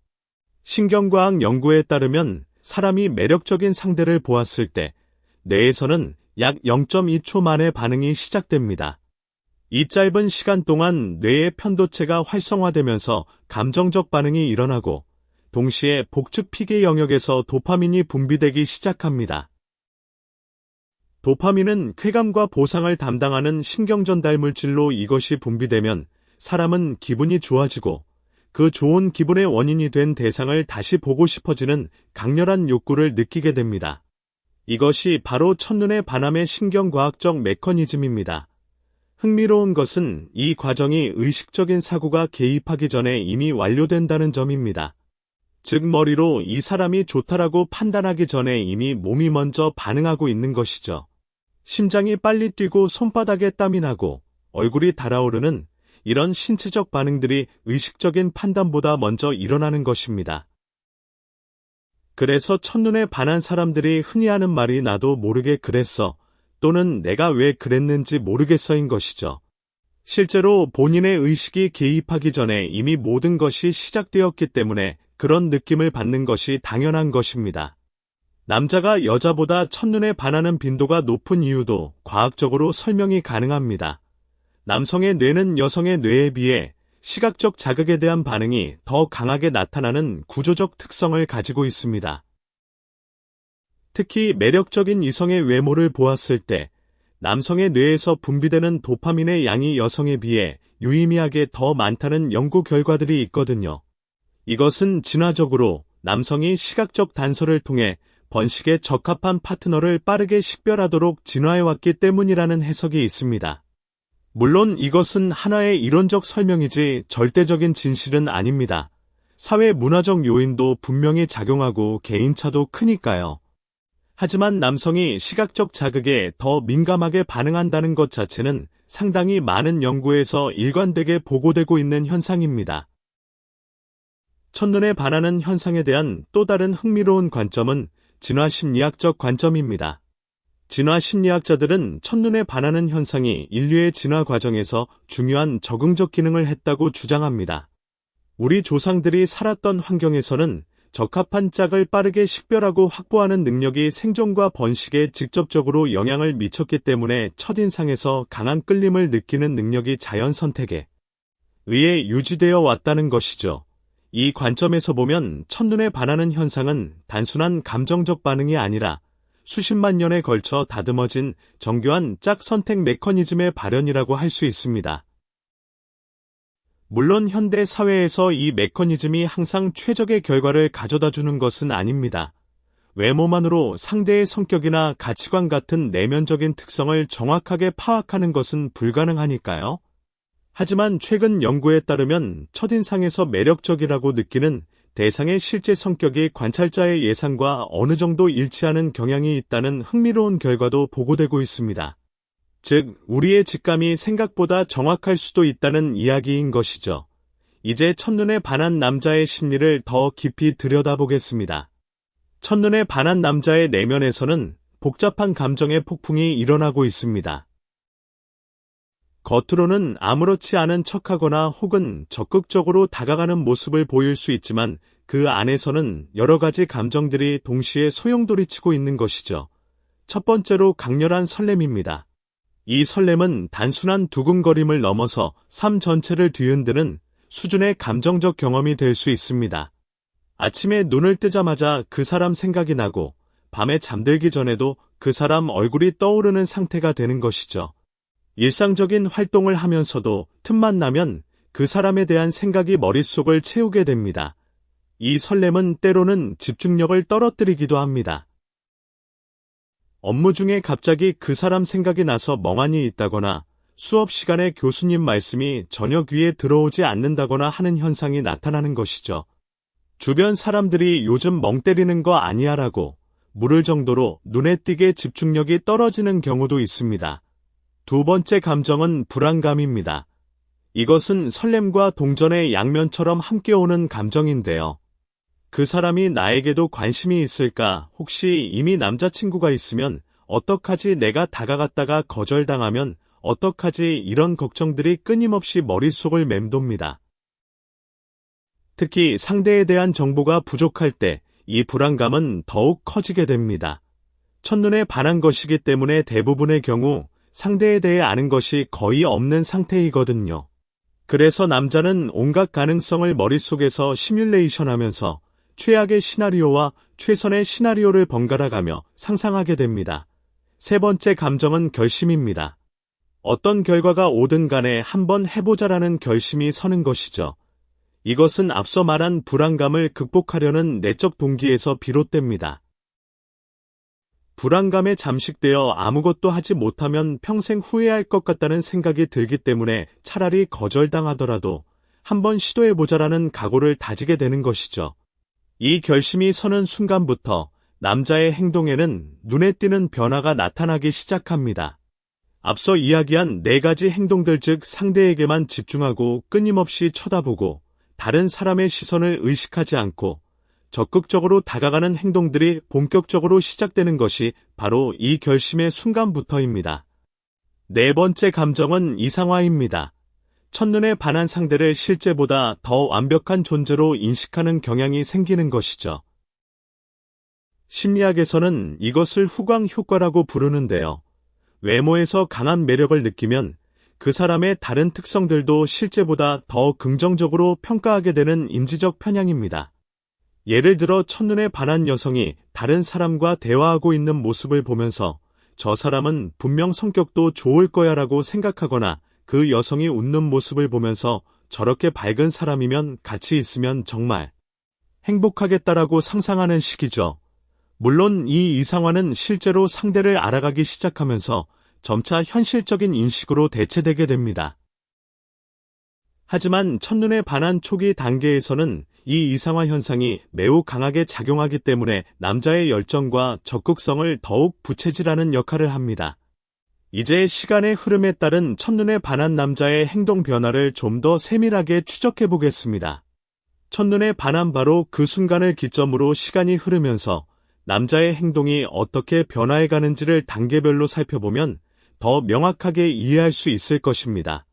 신경과학 연구에 따르면 사람이 매력적인 상대를 보았을 때 뇌에서는 약 0.2초 만에 반응이 시작됩니다. 이 짧은 시간 동안 뇌의 편도체가 활성화되면서 감정적 반응이 일어나고 동시에 복측 피계 영역에서 도파민이 분비되기 시작합니다. 도파민은 쾌감과 보상을 담당하는 신경전달 물질로 이것이 분비되면 사람은 기분이 좋아지고 그 좋은 기분의 원인이 된 대상을 다시 보고 싶어지는 강렬한 욕구를 느끼게 됩니다. 이것이 바로 첫눈에 반함의 신경과학적 메커니즘입니다. 흥미로운 것은 이 과정이 의식적인 사고가 개입하기 전에 이미 완료된다는 점입니다. 즉 머리로 이 사람이 좋다라고 판단하기 전에 이미 몸이 먼저 반응하고 있는 것이죠. 심장이 빨리 뛰고 손바닥에 땀이 나고 얼굴이 달아오르는 이런 신체적 반응들이 의식적인 판단보다 먼저 일어나는 것입니다. 그래서 첫눈에 반한 사람들이 흔히 하는 말이 나도 모르게 그랬어 또는 내가 왜 그랬는지 모르겠어인 것이죠. 실제로 본인의 의식이 개입하기 전에 이미 모든 것이 시작되었기 때문에 그런 느낌을 받는 것이 당연한 것입니다. 남자가 여자보다 첫눈에 반하는 빈도가 높은 이유도 과학적으로 설명이 가능합니다. 남성의 뇌는 여성의 뇌에 비해 시각적 자극에 대한 반응이 더 강하게 나타나는 구조적 특성을 가지고 있습니다. 특히 매력적인 이성의 외모를 보았을 때 남성의 뇌에서 분비되는 도파민의 양이 여성에 비해 유의미하게 더 많다는 연구 결과들이 있거든요. 이것은 진화적으로 남성이 시각적 단서를 통해 번식에 적합한 파트너를 빠르게 식별하도록 진화해왔기 때문이라는 해석이 있습니다. 물론 이것은 하나의 이론적 설명이지 절대적인 진실은 아닙니다. 사회 문화적 요인도 분명히 작용하고 개인차도 크니까요. 하지만 남성이 시각적 자극에 더 민감하게 반응한다는 것 자체는 상당히 많은 연구에서 일관되게 보고되고 있는 현상입니다. 첫눈에 반하는 현상에 대한 또 다른 흥미로운 관점은 진화심리학적 관점입니다. 진화심리학자들은 첫눈에 반하는 현상이 인류의 진화 과정에서 중요한 적응적 기능을 했다고 주장합니다. 우리 조상들이 살았던 환경에서는 적합한 짝을 빠르게 식별하고 확보하는 능력이 생존과 번식에 직접적으로 영향을 미쳤기 때문에 첫인상에서 강한 끌림을 느끼는 능력이 자연 선택에 의해 유지되어 왔다는 것이죠. 이 관점에서 보면 첫눈에 반하는 현상은 단순한 감정적 반응이 아니라 수십만 년에 걸쳐 다듬어진 정교한 짝 선택 메커니즘의 발현이라고 할 수 있습니다. 물론 현대 사회에서 이 메커니즘이 항상 최적의 결과를 가져다 주는 것은 아닙니다. 외모만으로 상대의 성격이나 가치관 같은 내면적인 특성을 정확하게 파악하는 것은 불가능하니까요. 하지만 최근 연구에 따르면 첫인상에서 매력적이라고 느끼는 대상의 실제 성격이 관찰자의 예상과 어느 정도 일치하는 경향이 있다는 흥미로운 결과도 보고되고 있습니다. 즉, 우리의 직감이 생각보다 정확할 수도 있다는 이야기인 것이죠. 이제 첫눈에 반한 남자의 심리를 더 깊이 들여다보겠습니다. 첫눈에 반한 남자의 내면에서는 복잡한 감정의 폭풍이 일어나고 있습니다. 겉으로는 아무렇지 않은 척하거나 혹은 적극적으로 다가가는 모습을 보일 수 있지만 그 안에서는 여러 가지 감정들이 동시에 소용돌이치고 있는 것이죠. 첫 번째로 강렬한 설렘입니다. 이 설렘은 단순한 두근거림을 넘어서 삶 전체를 뒤흔드는 수준의 감정적 경험이 될 수 있습니다. 아침에 눈을 뜨자마자 그 사람 생각이 나고 밤에 잠들기 전에도 그 사람 얼굴이 떠오르는 상태가 되는 것이죠. 일상적인 활동을 하면서도 틈만 나면 그 사람에 대한 생각이 머릿속을 채우게 됩니다. 이 설렘은 때로는 집중력을 떨어뜨리기도 합니다. 업무 중에 갑자기 그 사람 생각이 나서 멍하니 있다거나 수업 시간에 교수님 말씀이 전혀 귀에 들어오지 않는다거나 하는 현상이 나타나는 것이죠. 주변 사람들이 요즘 멍 때리는 거 아니야 라고 물을 정도로 눈에 띄게 집중력이 떨어지는 경우도 있습니다. 두 번째 감정은 불안감입니다. 이것은 설렘과 동전의 양면처럼 함께 오는 감정인데요. 그 사람이 나에게도 관심이 있을까? 혹시 이미 남자친구가 있으면 어떡하지? 내가 다가갔다가 거절당하면 어떡하지? 이런 걱정들이 끊임없이 머릿속을 맴돕니다. 특히 상대에 대한 정보가 부족할 때 이 불안감은 더욱 커지게 됩니다. 첫눈에 반한 것이기 때문에 대부분의 경우 상대에 대해 아는 것이 거의 없는 상태이거든요. 그래서 남자는 온갖 가능성을 머릿속에서 시뮬레이션하면서 최악의 시나리오와 최선의 시나리오를 번갈아가며 상상하게 됩니다. 세 번째 감정은 결심입니다. 어떤 결과가 오든 간에 한번 해보자라는 결심이 서는 것이죠. 이것은 앞서 말한 불안감을 극복하려는 내적 동기에서 비롯됩니다. 불안감에 잠식되어 아무것도 하지 못하면 평생 후회할 것 같다는 생각이 들기 때문에 차라리 거절당하더라도 한번 시도해보자라는 각오를 다지게 되는 것이죠. 이 결심이 서는 순간부터 남자의 행동에는 눈에 띄는 변화가 나타나기 시작합니다. 앞서 이야기한 4가지 행동들, 즉 상대에게만 집중하고 끊임없이 쳐다보고 다른 사람의 시선을 의식하지 않고 적극적으로 다가가는 행동들이 본격적으로 시작되는 것이 바로 이 결심의 순간부터입니다. 네 번째 감정은 이상화입니다. 첫눈에 반한 상대를 실제보다 더 완벽한 존재로 인식하는 경향이 생기는 것이죠. 심리학에서는 이것을 후광 효과라고 부르는데요. 외모에서 강한 매력을 느끼면 그 사람의 다른 특성들도 실제보다 더 긍정적으로 평가하게 되는 인지적 편향입니다. 예를 들어 첫눈에 반한 여성이 다른 사람과 대화하고 있는 모습을 보면서 저 사람은 분명 성격도 좋을 거야 라고 생각하거나 그 여성이 웃는 모습을 보면서 저렇게 밝은 사람이면 같이 있으면 정말 행복하겠다라고 상상하는 식이죠. 물론 이 이상화는 실제로 상대를 알아가기 시작하면서 점차 현실적인 인식으로 대체되게 됩니다. 하지만 첫눈에 반한 초기 단계에서는 이 이상화 현상이 매우 강하게 작용하기 때문에 남자의 열정과 적극성을 더욱 부채질하는 역할을 합니다. 이제 시간의 흐름에 따른 첫눈에 반한 남자의 행동 변화를 좀 더 세밀하게 추적해 보겠습니다. 첫눈에 반한 바로 그 순간을 기점으로 시간이 흐르면서 남자의 행동이 어떻게 변화해 가는지를 단계별로 살펴보면 더 명확하게 이해할 수 있을 것입니다.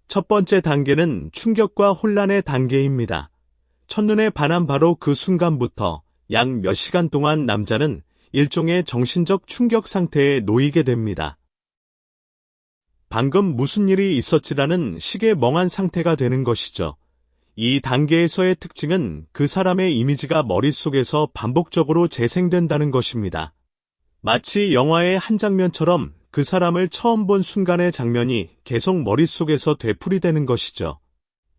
첫 번째 단계는 충격과 혼란의 단계입니다. 첫눈에 반한 바로 그 순간부터 약 몇 시간 동안 남자는 일종의 정신적 충격 상태에 놓이게 됩니다. 방금 무슨 일이 있었지라는 식의 멍한 상태가 되는 것이죠. 이 단계에서의 특징은 그 사람의 이미지가 머릿속에서 반복적으로 재생된다는 것입니다. 마치 영화의 한 장면처럼 그 사람을 처음 본 순간의 장면이 계속 머릿속에서 되풀이되는 것이죠.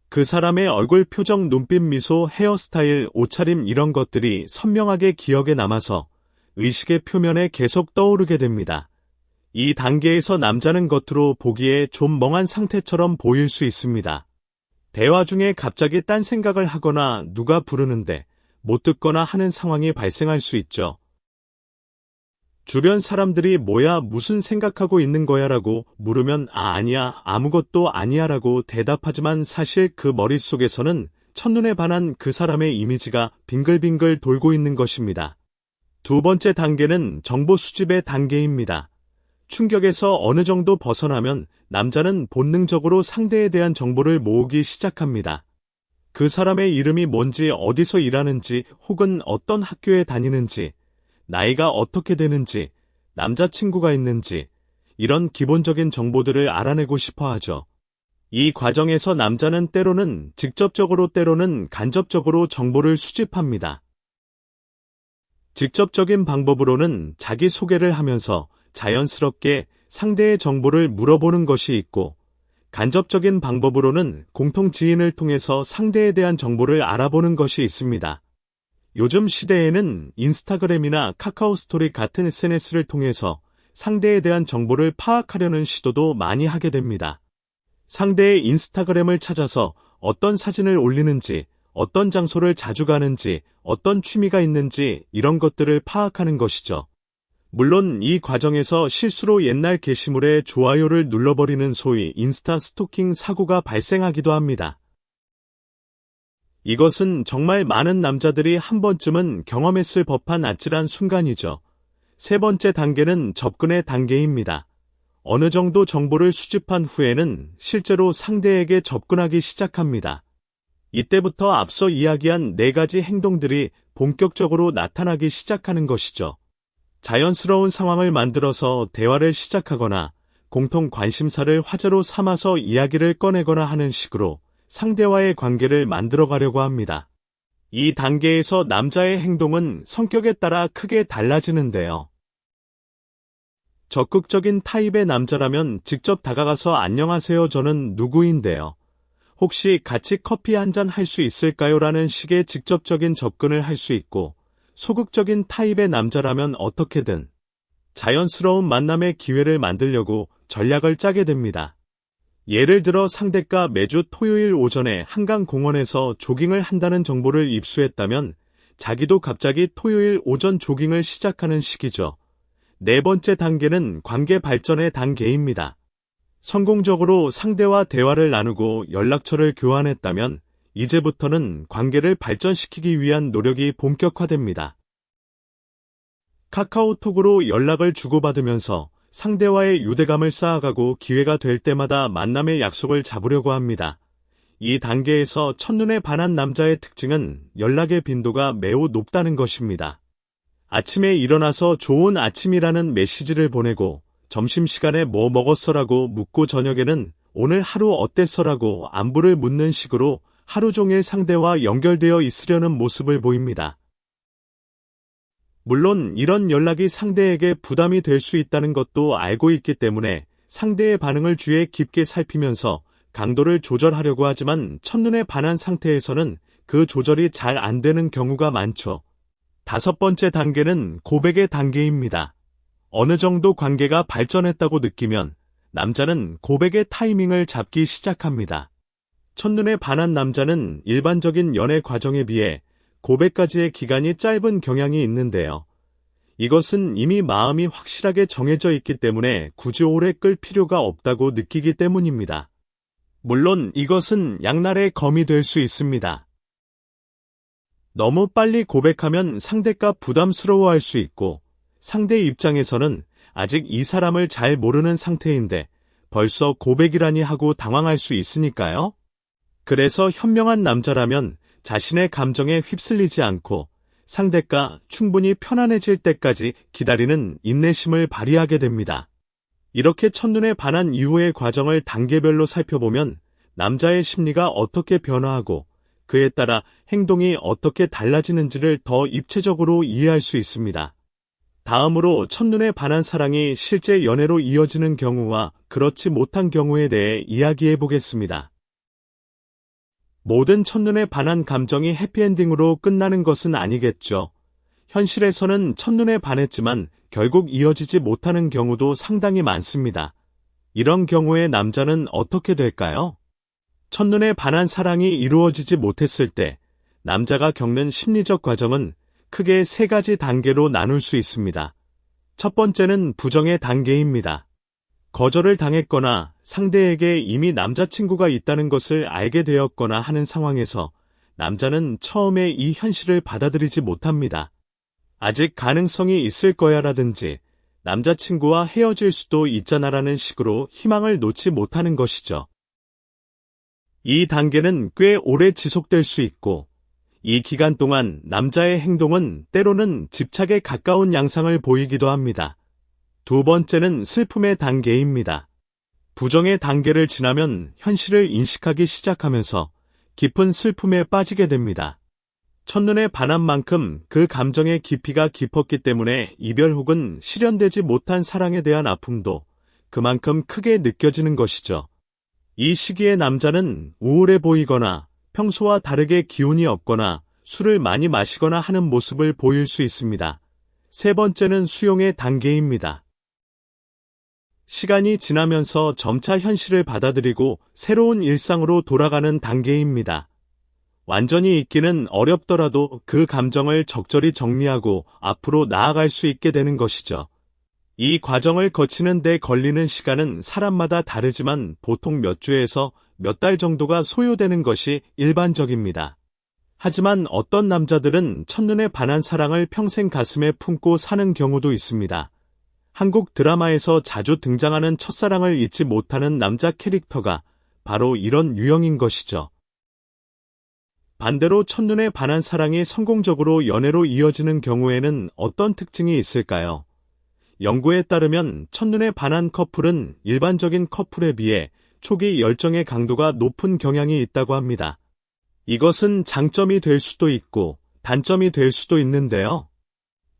그 사람의 얼굴 표정, 눈빛, 미소, 헤어스타일, 옷차림 이런 것들이 선명하게 기억에 남아서 의식의 표면에 계속 떠오르게 됩니다. 이 단계에서 남자는 겉으로 보기에 좀 멍한 상태처럼 보일 수 있습니다. 대화 중에 갑자기 딴 생각을 하거나 누가 부르는데 못 듣거나 하는 상황이 발생할 수 있죠. 주변 사람들이 뭐야, 무슨 생각하고 있는 거야 라고 물으면 아니야, 아무것도 아니야 라고 대답하지만 사실 그 머릿속에서는 첫눈에 반한 그 사람의 이미지가 빙글빙글 돌고 있는 것입니다. 두 번째 단계는 정보 수집의 단계입니다. 충격에서 어느 정도 벗어나면 남자는 본능적으로 상대에 대한 정보를 모으기 시작합니다. 그 사람의 이름이 뭔지, 어디서 일하는지, 혹은 어떤 학교에 다니는지, 나이가 어떻게 되는지, 남자친구가 있는지, 이런 기본적인 정보들을 알아내고 싶어 하죠. 이 과정에서 남자는 때로는 직접적으로 때로는 간접적으로 정보를 수집합니다. 직접적인 방법으로는 자기소개를 하면서 자연스럽게 상대의 정보를 물어보는 것이 있고, 간접적인 방법으로는 공통 지인을 통해서 상대에 대한 정보를 알아보는 것이 있습니다. 요즘 시대에는 인스타그램이나 카카오 스토리 같은 SNS를 통해서 상대에 대한 정보를 파악하려는 시도도 많이 하게 됩니다. 상대의 인스타그램을 찾아서 어떤 사진을 올리는지, 어떤 장소를 자주 가는지, 어떤 취미가 있는지 이런 것들을 파악하는 것이죠. 물론 이 과정에서 실수로 옛날 게시물에 좋아요를 눌러버리는 소위 인스타 스토킹 사고가 발생하기도 합니다. 이것은 정말 많은 남자들이 한 번쯤은 경험했을 법한 아찔한 순간이죠. 세 번째 단계는 접근의 단계입니다. 어느 정도 정보를 수집한 후에는 실제로 상대에게 접근하기 시작합니다. 이때부터 앞서 이야기한 4가지 행동들이 본격적으로 나타나기 시작하는 것이죠. 자연스러운 상황을 만들어서 대화를 시작하거나 공통 관심사를 화제로 삼아서 이야기를 꺼내거나 하는 식으로 상대와의 관계를 만들어가려고 합니다. 이 단계에서 남자의 행동은 성격에 따라 크게 달라지는데요. 적극적인 타입의 남자라면 직접 다가가서 안녕하세요, 저는 누구인데요. 혹시 같이 커피 한잔 할 수 있을까요? 라는 식의 직접적인 접근을 할 수 있고, 소극적인 타입의 남자라면 어떻게든 자연스러운 만남의 기회를 만들려고 전략을 짜게 됩니다. 예를 들어 상대가 매주 토요일 오전에 한강공원에서 조깅을 한다는 정보를 입수했다면 자기도 갑자기 토요일 오전 조깅을 시작하는 식이죠. 4번째 단계는 관계 발전의 단계입니다. 성공적으로 상대와 대화를 나누고 연락처를 교환했다면 이제부터는 관계를 발전시키기 위한 노력이 본격화됩니다. 카카오톡으로 연락을 주고받으면서 상대와의 유대감을 쌓아가고 기회가 될 때마다 만남의 약속을 잡으려고 합니다. 이 단계에서 첫눈에 반한 남자의 특징은 연락의 빈도가 매우 높다는 것입니다. 아침에 일어나서 좋은 아침이라는 메시지를 보내고 점심시간에 뭐 먹었어라고 묻고 저녁에는 오늘 하루 어땠어라고 안부를 묻는 식으로 하루 종일 상대와 연결되어 있으려는 모습을 보입니다. 물론 이런 연락이 상대에게 부담이 될 수 있다는 것도 알고 있기 때문에 상대의 반응을 주의 깊게 살피면서 강도를 조절하려고 하지만 첫눈에 반한 상태에서는 그 조절이 잘 안 되는 경우가 많죠. 5번째 단계는 고백의 단계입니다. 어느 정도 관계가 발전했다고 느끼면 남자는 고백의 타이밍을 잡기 시작합니다. 첫눈에 반한 남자는 일반적인 연애 과정에 비해 고백까지의 기간이 짧은 경향이 있는데요. 이것은 이미 마음이 확실하게 정해져 있기 때문에 굳이 오래 끌 필요가 없다고 느끼기 때문입니다. 물론 이것은 양날의 검이 될 수 있습니다. 너무 빨리 고백하면 상대가 부담스러워할 수 있고 상대 입장에서는 아직 이 사람을 잘 모르는 상태인데 벌써 고백이라니 하고 당황할 수 있으니까요. 그래서 현명한 남자라면 자신의 감정에 휩쓸리지 않고 상대가 충분히 편안해질 때까지 기다리는 인내심을 발휘하게 됩니다. 이렇게 첫눈에 반한 이후의 과정을 단계별로 살펴보면 남자의 심리가 어떻게 변화하고 그에 따라 행동이 어떻게 달라지는지를 더 입체적으로 이해할 수 있습니다. 다음으로 첫눈에 반한 사랑이 실제 연애로 이어지는 경우와 그렇지 못한 경우에 대해 이야기해 보겠습니다. 모든 첫눈에 반한 감정이 해피엔딩으로 끝나는 것은 아니겠죠. 현실에서는 첫눈에 반했지만 결국 이어지지 못하는 경우도 상당히 많습니다. 이런 경우에 남자는 어떻게 될까요? 첫눈에 반한 사랑이 이루어지지 못했을 때 남자가 겪는 심리적 과정은 크게 3가지 단계로 나눌 수 있습니다. 첫 번째는 부정의 단계입니다. 거절을 당했거나 상대에게 이미 남자친구가 있다는 것을 알게 되었거나 하는 상황에서 남자는 처음에 이 현실을 받아들이지 못합니다. 아직 가능성이 있을 거야 라든지 남자친구와 헤어질 수도 있잖아라는 식으로 희망을 놓지 못하는 것이죠. 이 단계는 꽤 오래 지속될 수 있고 이 기간 동안 남자의 행동은 때로는 집착에 가까운 양상을 보이기도 합니다. 2번째는 슬픔의 단계입니다. 부정의 단계를 지나면 현실을 인식하기 시작하면서 깊은 슬픔에 빠지게 됩니다. 첫눈에 반한 만큼 그 감정의 깊이가 깊었기 때문에 이별 혹은 실현되지 못한 사랑에 대한 아픔도 그만큼 크게 느껴지는 것이죠. 이 시기에 남자는 우울해 보이거나 평소와 다르게 기운이 없거나 술을 많이 마시거나 하는 모습을 보일 수 있습니다. 3번째는 수용의 단계입니다. 시간이 지나면서 점차 현실을 받아들이고 새로운 일상으로 돌아가는 단계입니다. 완전히 잊기는 어렵더라도 그 감정을 적절히 정리하고 앞으로 나아갈 수 있게 되는 것이죠. 이 과정을 거치는 데 걸리는 시간은 사람마다 다르지만 보통 몇 주에서 몇 달 정도가 소요되는 것이 일반적입니다. 하지만 어떤 남자들은 첫눈에 반한 사랑을 평생 가슴에 품고 사는 경우도 있습니다. 한국 드라마에서 자주 등장하는 첫사랑을 잊지 못하는 남자 캐릭터가 바로 이런 유형인 것이죠. 반대로 첫눈에 반한 사랑이 성공적으로 연애로 이어지는 경우에는 어떤 특징이 있을까요? 연구에 따르면 첫눈에 반한 커플은 일반적인 커플에 비해 초기 열정의 강도가 높은 경향이 있다고 합니다. 이것은 장점이 될 수도 있고 단점이 될 수도 있는데요.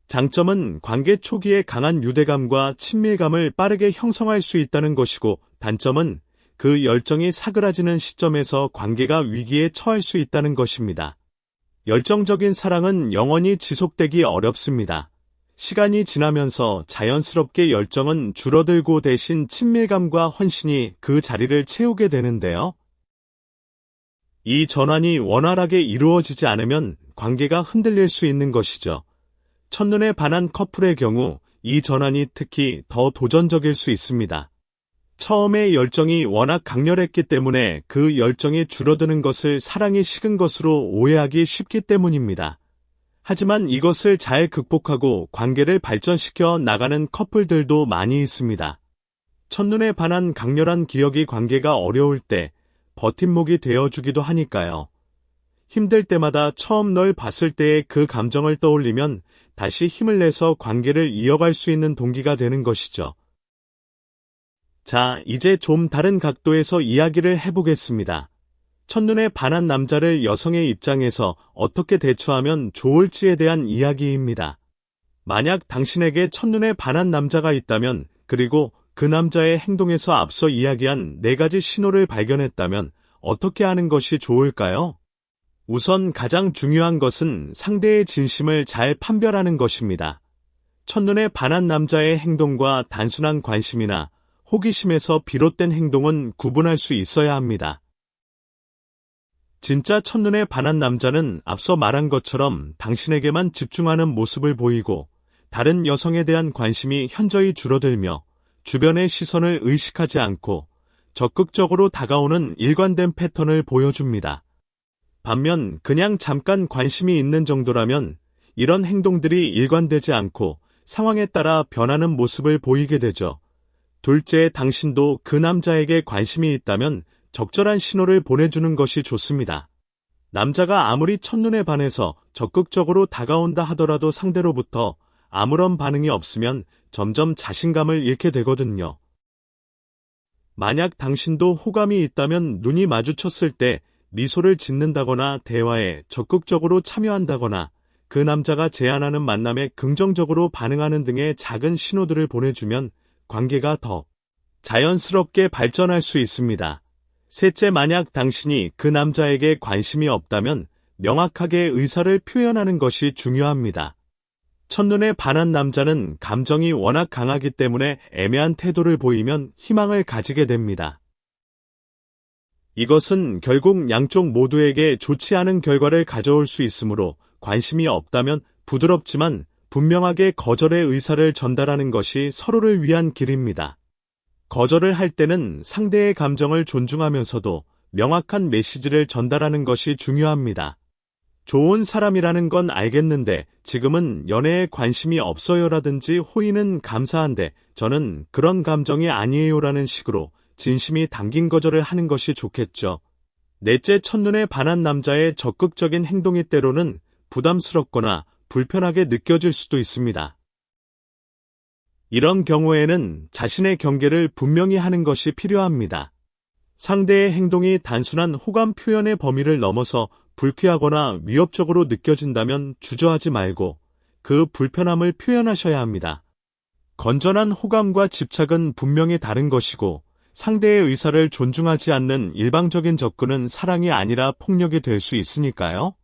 장점은 관계 초기에 강한 유대감과 친밀감을 빠르게 형성할 수 있다는 것이고, 단점은 그 열정이 사그라지는 시점에서 관계가 위기에 처할 수 있다는 것입니다. 열정적인 사랑은 영원히 지속되기 어렵습니다. 시간이 지나면서 자연스럽게 열정은 줄어들고 대신 친밀감과 헌신이 그 자리를 채우게 되는데요. 이 전환이 원활하게 이루어지지 않으면 관계가 흔들릴 수 있는 것이죠. 첫눈에 반한 커플의 경우 이 전환이 특히 더 도전적일 수 있습니다. 처음에 열정이 워낙 강렬했기 때문에 그 열정이 줄어드는 것을 사랑이 식은 것으로 오해하기 쉽기 때문입니다. 하지만 이것을 잘 극복하고 관계를 발전시켜 나가는 커플들도 많이 있습니다. 첫눈에 반한 강렬한 기억이 관계가 어려울 때 버팀목이 되어주기도 하니까요. 힘들 때마다 처음 널 봤을 때의 그 감정을 떠올리면 다시 힘을 내서 관계를 이어갈 수 있는 동기가 되는 것이죠. 자, 이제 좀 다른 각도에서 이야기를 해보겠습니다. 첫눈에 반한 남자를 여성의 입장에서 어떻게 대처하면 좋을지에 대한 이야기입니다. 만약 당신에게 첫눈에 반한 남자가 있다면, 그리고 그 남자의 행동에서 앞서 이야기한 4가지 신호를 발견했다면 어떻게 하는 것이 좋을까요? 우선 가장 중요한 것은 상대의 진심을 잘 판별하는 것입니다. 첫눈에 반한 남자의 행동과 단순한 관심이나 호기심에서 비롯된 행동은 구분할 수 있어야 합니다. 진짜 첫눈에 반한 남자는 앞서 말한 것처럼 당신에게만 집중하는 모습을 보이고 다른 여성에 대한 관심이 현저히 줄어들며 주변의 시선을 의식하지 않고 적극적으로 다가오는 일관된 패턴을 보여줍니다. 반면 그냥 잠깐 관심이 있는 정도라면 이런 행동들이 일관되지 않고 상황에 따라 변하는 모습을 보이게 되죠. 둘째, 당신도 그 남자에게 관심이 있다면 적절한 신호를 보내주는 것이 좋습니다. 남자가 아무리 첫눈에 반해서 적극적으로 다가온다 하더라도 상대로부터 아무런 반응이 없으면 점점 자신감을 잃게 되거든요. 만약 당신도 호감이 있다면 눈이 마주쳤을 때 미소를 짓는다거나 대화에 적극적으로 참여한다거나 그 남자가 제안하는 만남에 긍정적으로 반응하는 등의 작은 신호들을 보내주면 관계가 더 자연스럽게 발전할 수 있습니다. 셋째, 만약 당신이 그 남자에게 관심이 없다면 명확하게 의사를 표현하는 것이 중요합니다. 첫눈에 반한 남자는 감정이 워낙 강하기 때문에 애매한 태도를 보이면 희망을 가지게 됩니다. 이것은 결국 양쪽 모두에게 좋지 않은 결과를 가져올 수 있으므로 관심이 없다면 부드럽지만 분명하게 거절의 의사를 전달하는 것이 서로를 위한 길입니다. 거절을 할 때는 상대의 감정을 존중하면서도 명확한 메시지를 전달하는 것이 중요합니다. 좋은 사람이라는 건 알겠는데 지금은 연애에 관심이 없어요라든지 호의는 감사한데 저는 그런 감정이 아니에요라는 식으로 진심이 담긴 거절을 하는 것이 좋겠죠. 넷째, 첫눈에 반한 남자의 적극적인 행동이 때로는 부담스럽거나 불편하게 느껴질 수도 있습니다. 이런 경우에는 자신의 경계를 분명히 하는 것이 필요합니다. 상대의 행동이 단순한 호감 표현의 범위를 넘어서 불쾌하거나 위협적으로 느껴진다면 주저하지 말고 그 불편함을 표현하셔야 합니다. 건전한 호감과 집착은 분명히 다른 것이고 상대의 의사를 존중하지 않는 일방적인 접근은 사랑이 아니라 폭력이 될 수 있으니까요.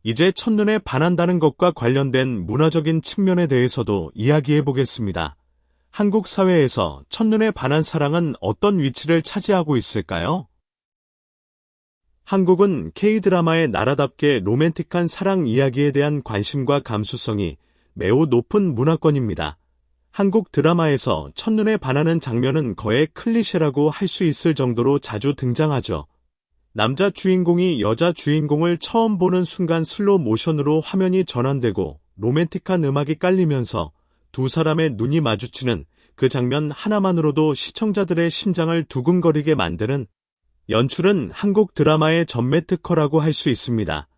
이제 첫눈에 반한다는 것과 관련된 문화적인 측면에 대해서도 이야기해 보겠습니다. 한국 사회에서 첫눈에 반한 사랑은 어떤 위치를 차지하고 있을까요? 한국은 K-드라마의 나라답게 로맨틱한 사랑 이야기에 대한 관심과 감수성이 매우 높은 문화권입니다. 한국 드라마에서 첫눈에 반하는 장면은 거의 클리셰라고 할 수 있을 정도로 자주 등장하죠. 남자 주인공이 여자 주인공을 처음 보는 순간 슬로우 모션으로 화면이 전환되고 로맨틱한 음악이 깔리면서 두 사람의 눈이 마주치는 그 장면 하나만으로도 시청자들의 심장을 두근거리게 만드는 연출은 한국 드라마의 전매 특허라고 할 수 있습니다.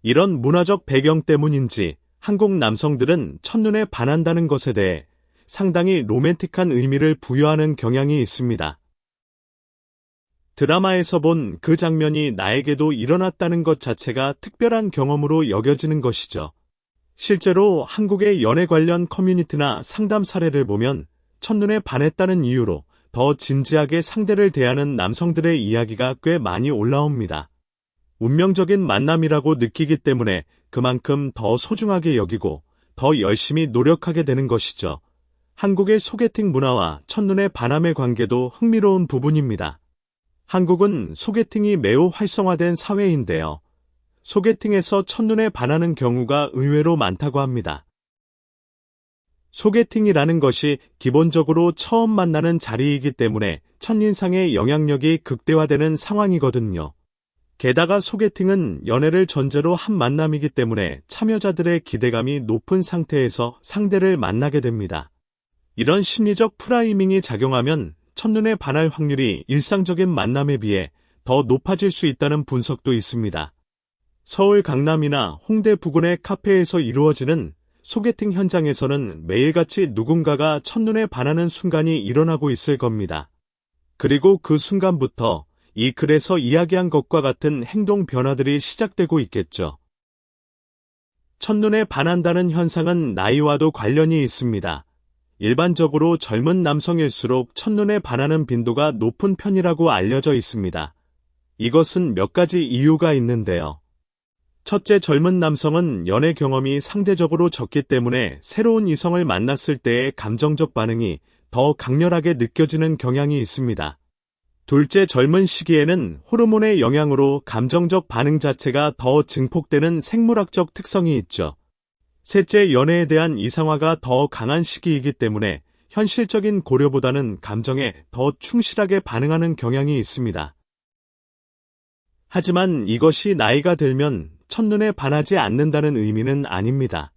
이런 문화적 배경 때문인지 한국 남성들은 첫눈에 반한다는 것에 대해 상당히 로맨틱한 의미를 부여하는 경향이 있습니다. 드라마에서 본 그 장면이 나에게도 일어났다는 것 자체가 특별한 경험으로 여겨지는 것이죠. 실제로 한국의 연애 관련 커뮤니티나 상담 사례를 보면 첫눈에 반했다는 이유로 더 진지하게 상대를 대하는 남성들의 이야기가 꽤 많이 올라옵니다. 운명적인 만남이라고 느끼기 때문에 그만큼 더 소중하게 여기고 더 열심히 노력하게 되는 것이죠. 한국의 소개팅 문화와 첫눈에 반함의 관계도 흥미로운 부분입니다. 한국은 소개팅이 매우 활성화된 사회인데요. 소개팅에서 첫눈에 반하는 경우가 의외로 많다고 합니다. 소개팅이라는 것이 기본적으로 처음 만나는 자리이기 때문에 첫인상의 영향력이 극대화되는 상황이거든요. 게다가 소개팅은 연애를 전제로 한 만남이기 때문에 참여자들의 기대감이 높은 상태에서 상대를 만나게 됩니다. 이런 심리적 프라이밍이 작용하면 첫눈에 반할 확률이 일상적인 만남에 비해 더 높아질 수 있다는 분석도 있습니다. 서울 강남이나 홍대 부근의 카페에서 이루어지는 소개팅 현장에서는 매일같이 누군가가 첫눈에 반하는 순간이 일어나고 있을 겁니다. 그리고 그 순간부터 이 글에서 이야기한 것과 같은 행동 변화들이 시작되고 있겠죠. 첫눈에 반한다는 현상은 나이와도 관련이 있습니다. 일반적으로 젊은 남성일수록 첫눈에 반하는 빈도가 높은 편이라고 알려져 있습니다. 이것은 몇 가지 이유가 있는데요. 첫째, 젊은 남성은 연애 경험이 상대적으로 적기 때문에 새로운 이성을 만났을 때의 감정적 반응이 더 강렬하게 느껴지는 경향이 있습니다. 둘째, 젊은 시기에는 호르몬의 영향으로 감정적 반응 자체가 더 증폭되는 생물학적 특성이 있죠. 셋째, 연애에 대한 이상화가 더 강한 시기이기 때문에 현실적인 고려보다는 감정에 더 충실하게 반응하는 경향이 있습니다. 하지만 이것이 나이가 들면 첫눈에 반하지 않는다는 의미는 아닙니다.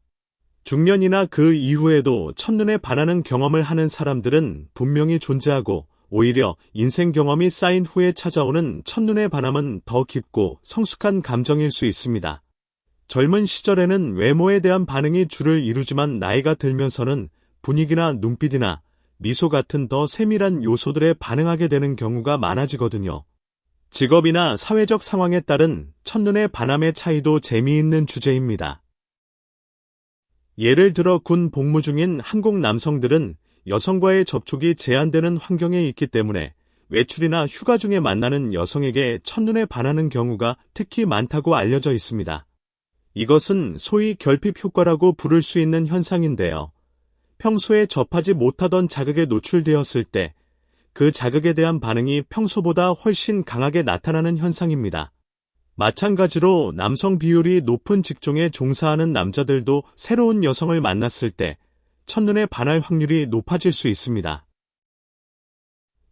중년이나 그 이후에도 첫눈에 반하는 경험을 하는 사람들은 분명히 존재하고 오히려 인생 경험이 쌓인 후에 찾아오는 첫눈에 반함은 더 깊고 성숙한 감정일 수 있습니다. 젊은 시절에는 외모에 대한 반응이 주를 이루지만 나이가 들면서는 분위기나 눈빛이나 미소 같은 더 세밀한 요소들에 반응하게 되는 경우가 많아지거든요. 직업이나 사회적 상황에 따른 첫눈에 반함의 차이도 재미있는 주제입니다. 예를 들어 군 복무 중인 한국 남성들은 여성과의 접촉이 제한되는 환경에 있기 때문에 외출이나 휴가 중에 만나는 여성에게 첫눈에 반하는 경우가 특히 많다고 알려져 있습니다. 이것은 소위 결핍 효과라고 부를 수 있는 현상인데요. 평소에 접하지 못하던 자극에 노출되었을 때 그 자극에 대한 반응이 평소보다 훨씬 강하게 나타나는 현상입니다. 마찬가지로 남성 비율이 높은 직종에 종사하는 남자들도 새로운 여성을 만났을 때 첫눈에 반할 확률이 높아질 수 있습니다.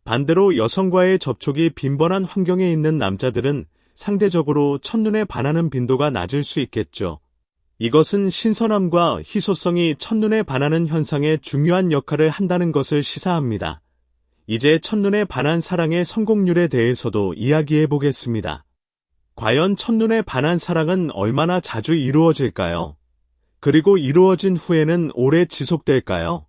반대로 여성과의 접촉이 빈번한 환경에 있는 남자들은 상대적으로 첫눈에 반하는 빈도가 낮을 수 있겠죠. 이것은 신선함과 희소성이 첫눈에 반하는 현상에 중요한 역할을 한다는 것을 시사합니다. 이제 첫눈에 반한 사랑의 성공률에 대해서도 이야기해 보겠습니다. 과연 첫눈에 반한 사랑은 얼마나 자주 이루어질까요? 그리고 이루어진 후에는 오래 지속될까요?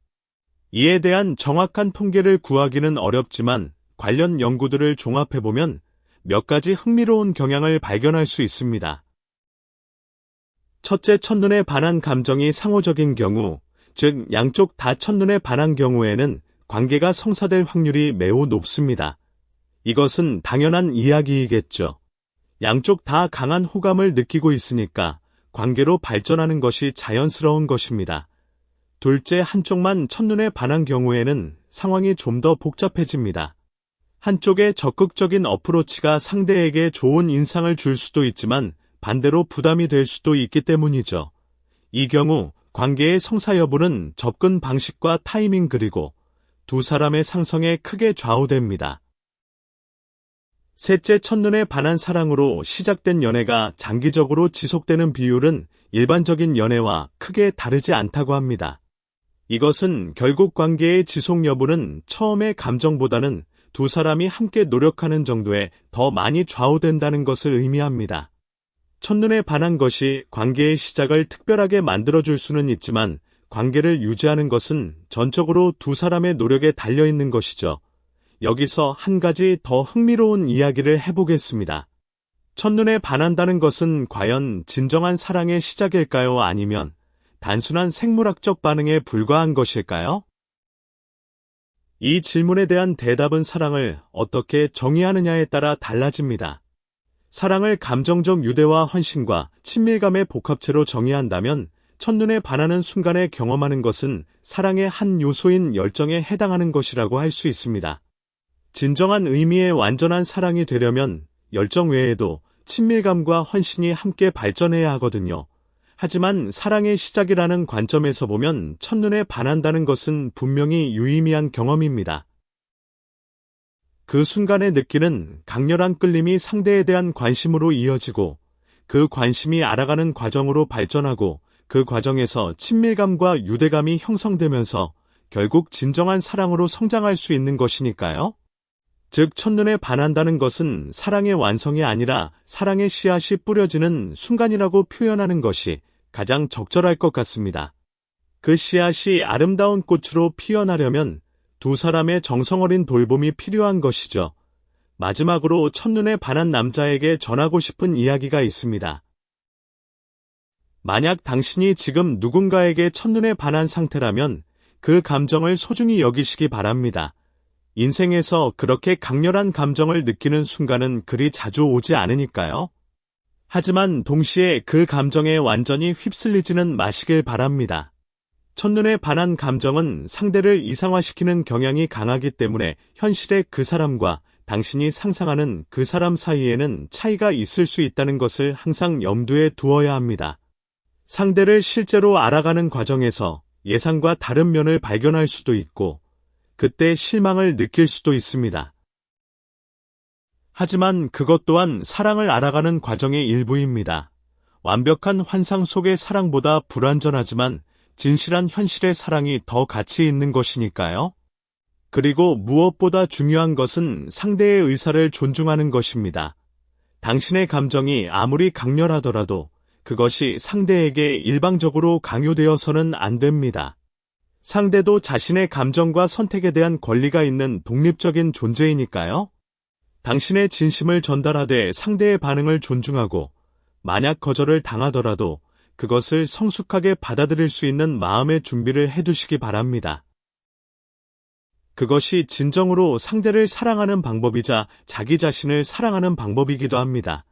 이에 대한 정확한 통계를 구하기는 어렵지만 관련 연구들을 종합해보면 몇 가지 흥미로운 경향을 발견할 수 있습니다. 첫째, 첫눈에 반한 감정이 상호적인 경우, 즉 양쪽 다 첫눈에 반한 경우에는 관계가 성사될 확률이 매우 높습니다. 이것은 당연한 이야기이겠죠. 양쪽 다 강한 호감을 느끼고 있으니까 관계로 발전하는 것이 자연스러운 것입니다. 둘째, 한쪽만 첫눈에 반한 경우에는 상황이 좀 더 복잡해집니다. 한쪽의 적극적인 어프로치가 상대에게 좋은 인상을 줄 수도 있지만 반대로 부담이 될 수도 있기 때문이죠. 이 경우 관계의 성사 여부는 접근 방식과 타이밍 그리고 두 사람의 상성에 크게 좌우됩니다. 셋째, 첫눈에 반한 사랑으로 시작된 연애가 장기적으로 지속되는 비율은 일반적인 연애와 크게 다르지 않다고 합니다. 이것은 결국 관계의 지속 여부는 처음의 감정보다는 두 사람이 함께 노력하는 정도에 더 많이 좌우된다는 것을 의미합니다. 첫눈에 반한 것이 관계의 시작을 특별하게 만들어줄 수는 있지만 관계를 유지하는 것은 전적으로 두 사람의 노력에 달려있는 것이죠. 여기서 한 가지 더 흥미로운 이야기를 해보겠습니다. 첫눈에 반한다는 것은 과연 진정한 사랑의 시작일까요? 아니면 단순한 생물학적 반응에 불과한 것일까요? 이 질문에 대한 대답은 사랑을 어떻게 정의하느냐에 따라 달라집니다. 사랑을 감정적 유대와 헌신과 친밀감의 복합체로 정의한다면 첫눈에 반하는 순간에 경험하는 것은 사랑의 한 요소인 열정에 해당하는 것이라고 할 수 있습니다. 진정한 의미의 완전한 사랑이 되려면 열정 외에도 친밀감과 헌신이 함께 발전해야 하거든요. 하지만 사랑의 시작이라는 관점에서 보면 첫눈에 반한다는 것은 분명히 유의미한 경험입니다. 그 순간에 느끼는 강렬한 끌림이 상대에 대한 관심으로 이어지고 그 관심이 알아가는 과정으로 발전하고 그 과정에서 친밀감과 유대감이 형성되면서 결국 진정한 사랑으로 성장할 수 있는 것이니까요. 즉, 첫눈에 반한다는 것은 사랑의 완성이 아니라 사랑의 씨앗이 뿌려지는 순간이라고 표현하는 것이 가장 적절할 것 같습니다. 그 씨앗이 아름다운 꽃으로 피어나려면 두 사람의 정성어린 돌봄이 필요한 것이죠. 마지막으로 첫눈에 반한 남자에게 전하고 싶은 이야기가 있습니다. 만약 당신이 지금 누군가에게 첫눈에 반한 상태라면 그 감정을 소중히 여기시기 바랍니다. 인생에서 그렇게 강렬한 감정을 느끼는 순간은 그리 자주 오지 않으니까요. 하지만 동시에 그 감정에 완전히 휩쓸리지는 마시길 바랍니다. 첫눈에 반한 감정은 상대를 이상화시키는 경향이 강하기 때문에 현실의 그 사람과 당신이 상상하는 그 사람 사이에는 차이가 있을 수 있다는 것을 항상 염두에 두어야 합니다. 상대를 실제로 알아가는 과정에서 예상과 다른 면을 발견할 수도 있고 그때 실망을 느낄 수도 있습니다. 하지만 그것 또한 사랑을 알아가는 과정의 일부입니다. 완벽한 환상 속의 사랑보다 불완전하지만 진실한 현실의 사랑이 더 가치 있는 것이니까요. 그리고 무엇보다 중요한 것은 상대의 의사를 존중하는 것입니다. 당신의 감정이 아무리 강렬하더라도 그것이 상대에게 일방적으로 강요되어서는 안 됩니다. 상대도 자신의 감정과 선택에 대한 권리가 있는 독립적인 존재이니까요. 당신의 진심을 전달하되 상대의 반응을 존중하고 만약 거절을 당하더라도 그것을 성숙하게 받아들일 수 있는 마음의 준비를 해두시기 바랍니다. 그것이 진정으로 상대를 사랑하는 방법이자 자기 자신을 사랑하는 방법이기도 합니다.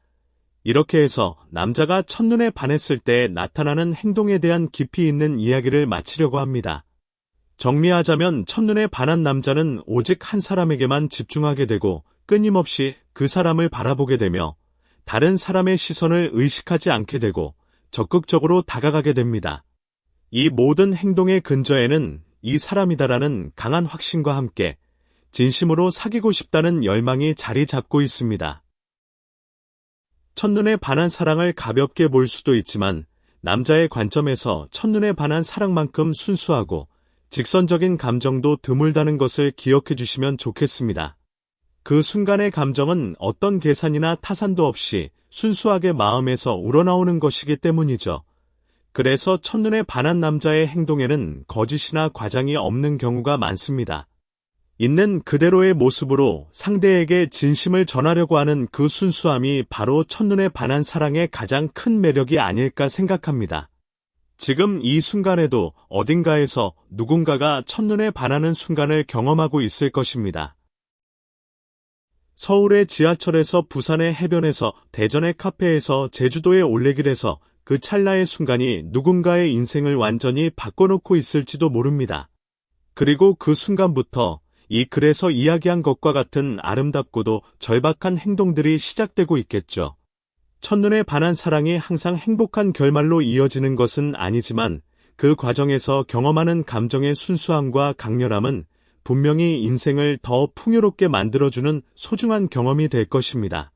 이렇게 해서 남자가 첫눈에 반했을 때 나타나는 행동에 대한 깊이 있는 이야기를 마치려고 합니다. 정리하자면 첫눈에 반한 남자는 오직 한 사람에게만 집중하게 되고 끊임없이 그 사람을 바라보게 되며 다른 사람의 시선을 의식하지 않게 되고 적극적으로 다가가게 됩니다. 이 모든 행동의 근저에는 이 사람이다라는 강한 확신과 함께 진심으로 사귀고 싶다는 열망이 자리 잡고 있습니다. 첫눈에 반한 사랑을 가볍게 볼 수도 있지만 남자의 관점에서 첫눈에 반한 사랑만큼 순수하고 직선적인 감정도 드물다는 것을 기억해 주시면 좋겠습니다. 그 순간의 감정은 어떤 계산이나 타산도 없이 순수하게 마음에서 우러나오는 것이기 때문이죠. 그래서 첫눈에 반한 남자의 행동에는 거짓이나 과장이 없는 경우가 많습니다. 있는 그대로의 모습으로 상대에게 진심을 전하려고 하는 그 순수함이 바로 첫눈에 반한 사랑의 가장 큰 매력이 아닐까 생각합니다. 지금 이 순간에도 어딘가에서 누군가가 첫눈에 반하는 순간을 경험하고 있을 것입니다. 서울의 지하철에서 부산의 해변에서 대전의 카페에서 제주도의 올레길에서 그 찰나의 순간이 누군가의 인생을 완전히 바꿔놓고 있을지도 모릅니다. 그리고 그 순간부터 이 글에서 이야기한 것과 같은 아름답고도 절박한 행동들이 시작되고 있겠죠. 첫눈에 반한 사랑이 항상 행복한 결말로 이어지는 것은 아니지만 그 과정에서 경험하는 감정의 순수함과 강렬함은 분명히 인생을 더 풍요롭게 만들어주는 소중한 경험이 될 것입니다.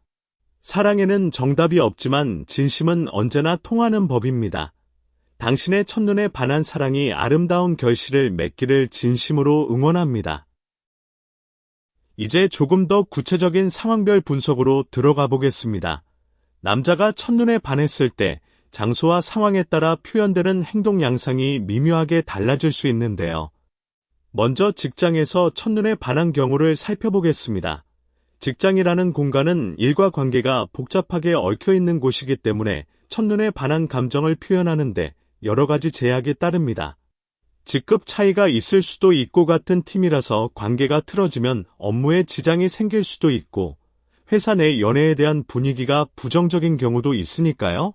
사랑에는 정답이 없지만 진심은 언제나 통하는 법입니다. 당신의 첫눈에 반한 사랑이 아름다운 결실을 맺기를 진심으로 응원합니다. 이제 조금 더 구체적인 상황별 분석으로 들어가 보겠습니다. 남자가 첫눈에 반했을 때 장소와 상황에 따라 표현되는 행동 양상이 미묘하게 달라질 수 있는데요. 먼저 직장에서 첫눈에 반한 경우를 살펴보겠습니다. 직장이라는 공간은 일과 관계가 복잡하게 얽혀 있는 곳이기 때문에 첫눈에 반한 감정을 표현하는데 여러 가지 제약이 따릅니다. 직급 차이가 있을 수도 있고 같은 팀이라서 관계가 틀어지면 업무에 지장이 생길 수도 있고 회사 내 연애에 대한 분위기가 부정적인 경우도 있으니까요.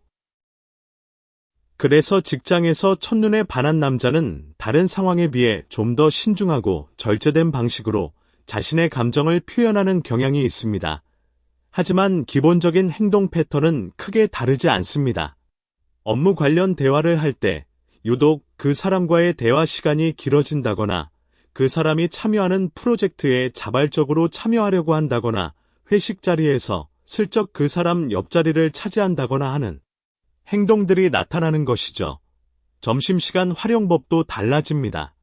그래서 직장에서 첫눈에 반한 남자는 다른 상황에 비해 좀 더 신중하고 절제된 방식으로 자신의 감정을 표현하는 경향이 있습니다. 하지만 기본적인 행동 패턴은 크게 다르지 않습니다. 업무 관련 대화를 할 때 유독 그 사람과의 대화 시간이 길어진다거나 그 사람이 참여하는 프로젝트에 자발적으로 참여하려고 한다거나 회식 자리에서 슬쩍 그 사람 옆자리를 차지한다거나 하는 행동들이 나타나는 것이죠. 점심시간 활용법도 달라집니다.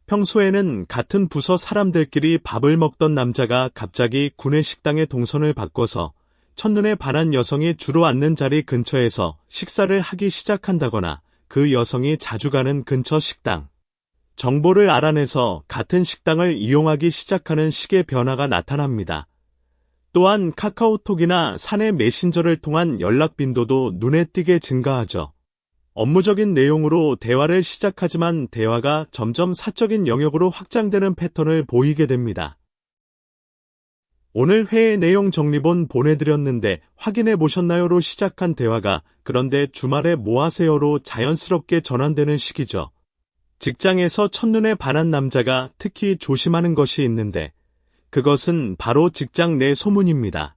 평소에는 같은 부서 사람들끼리 밥을 먹던 남자가 갑자기 구내식당에 동선을 바꿔서 첫눈에 반한 여성이 주로 앉는 자리 근처에서 식사를 하기 시작한다거나 그 여성이 자주 가는 근처 식당, 정보를 알아내서 같은 식당을 이용하기 시작하는 식의 변화가 나타납니다. 또한 카카오톡이나 사내 메신저를 통한 연락 빈도도 눈에 띄게 증가하죠. 업무적인 내용으로 대화를 시작하지만 대화가 점점 사적인 영역으로 확장되는 패턴을 보이게 됩니다. 오늘 회의 내용 정리본 보내드렸는데 확인해 보셨나요?로 시작한 대화가 그런데 주말에 뭐 하세요?로 자연스럽게 전환되는 시기죠. 직장에서 첫눈에 반한 남자가 특히 조심하는 것이 있는데 그것은 바로 직장 내 소문입니다.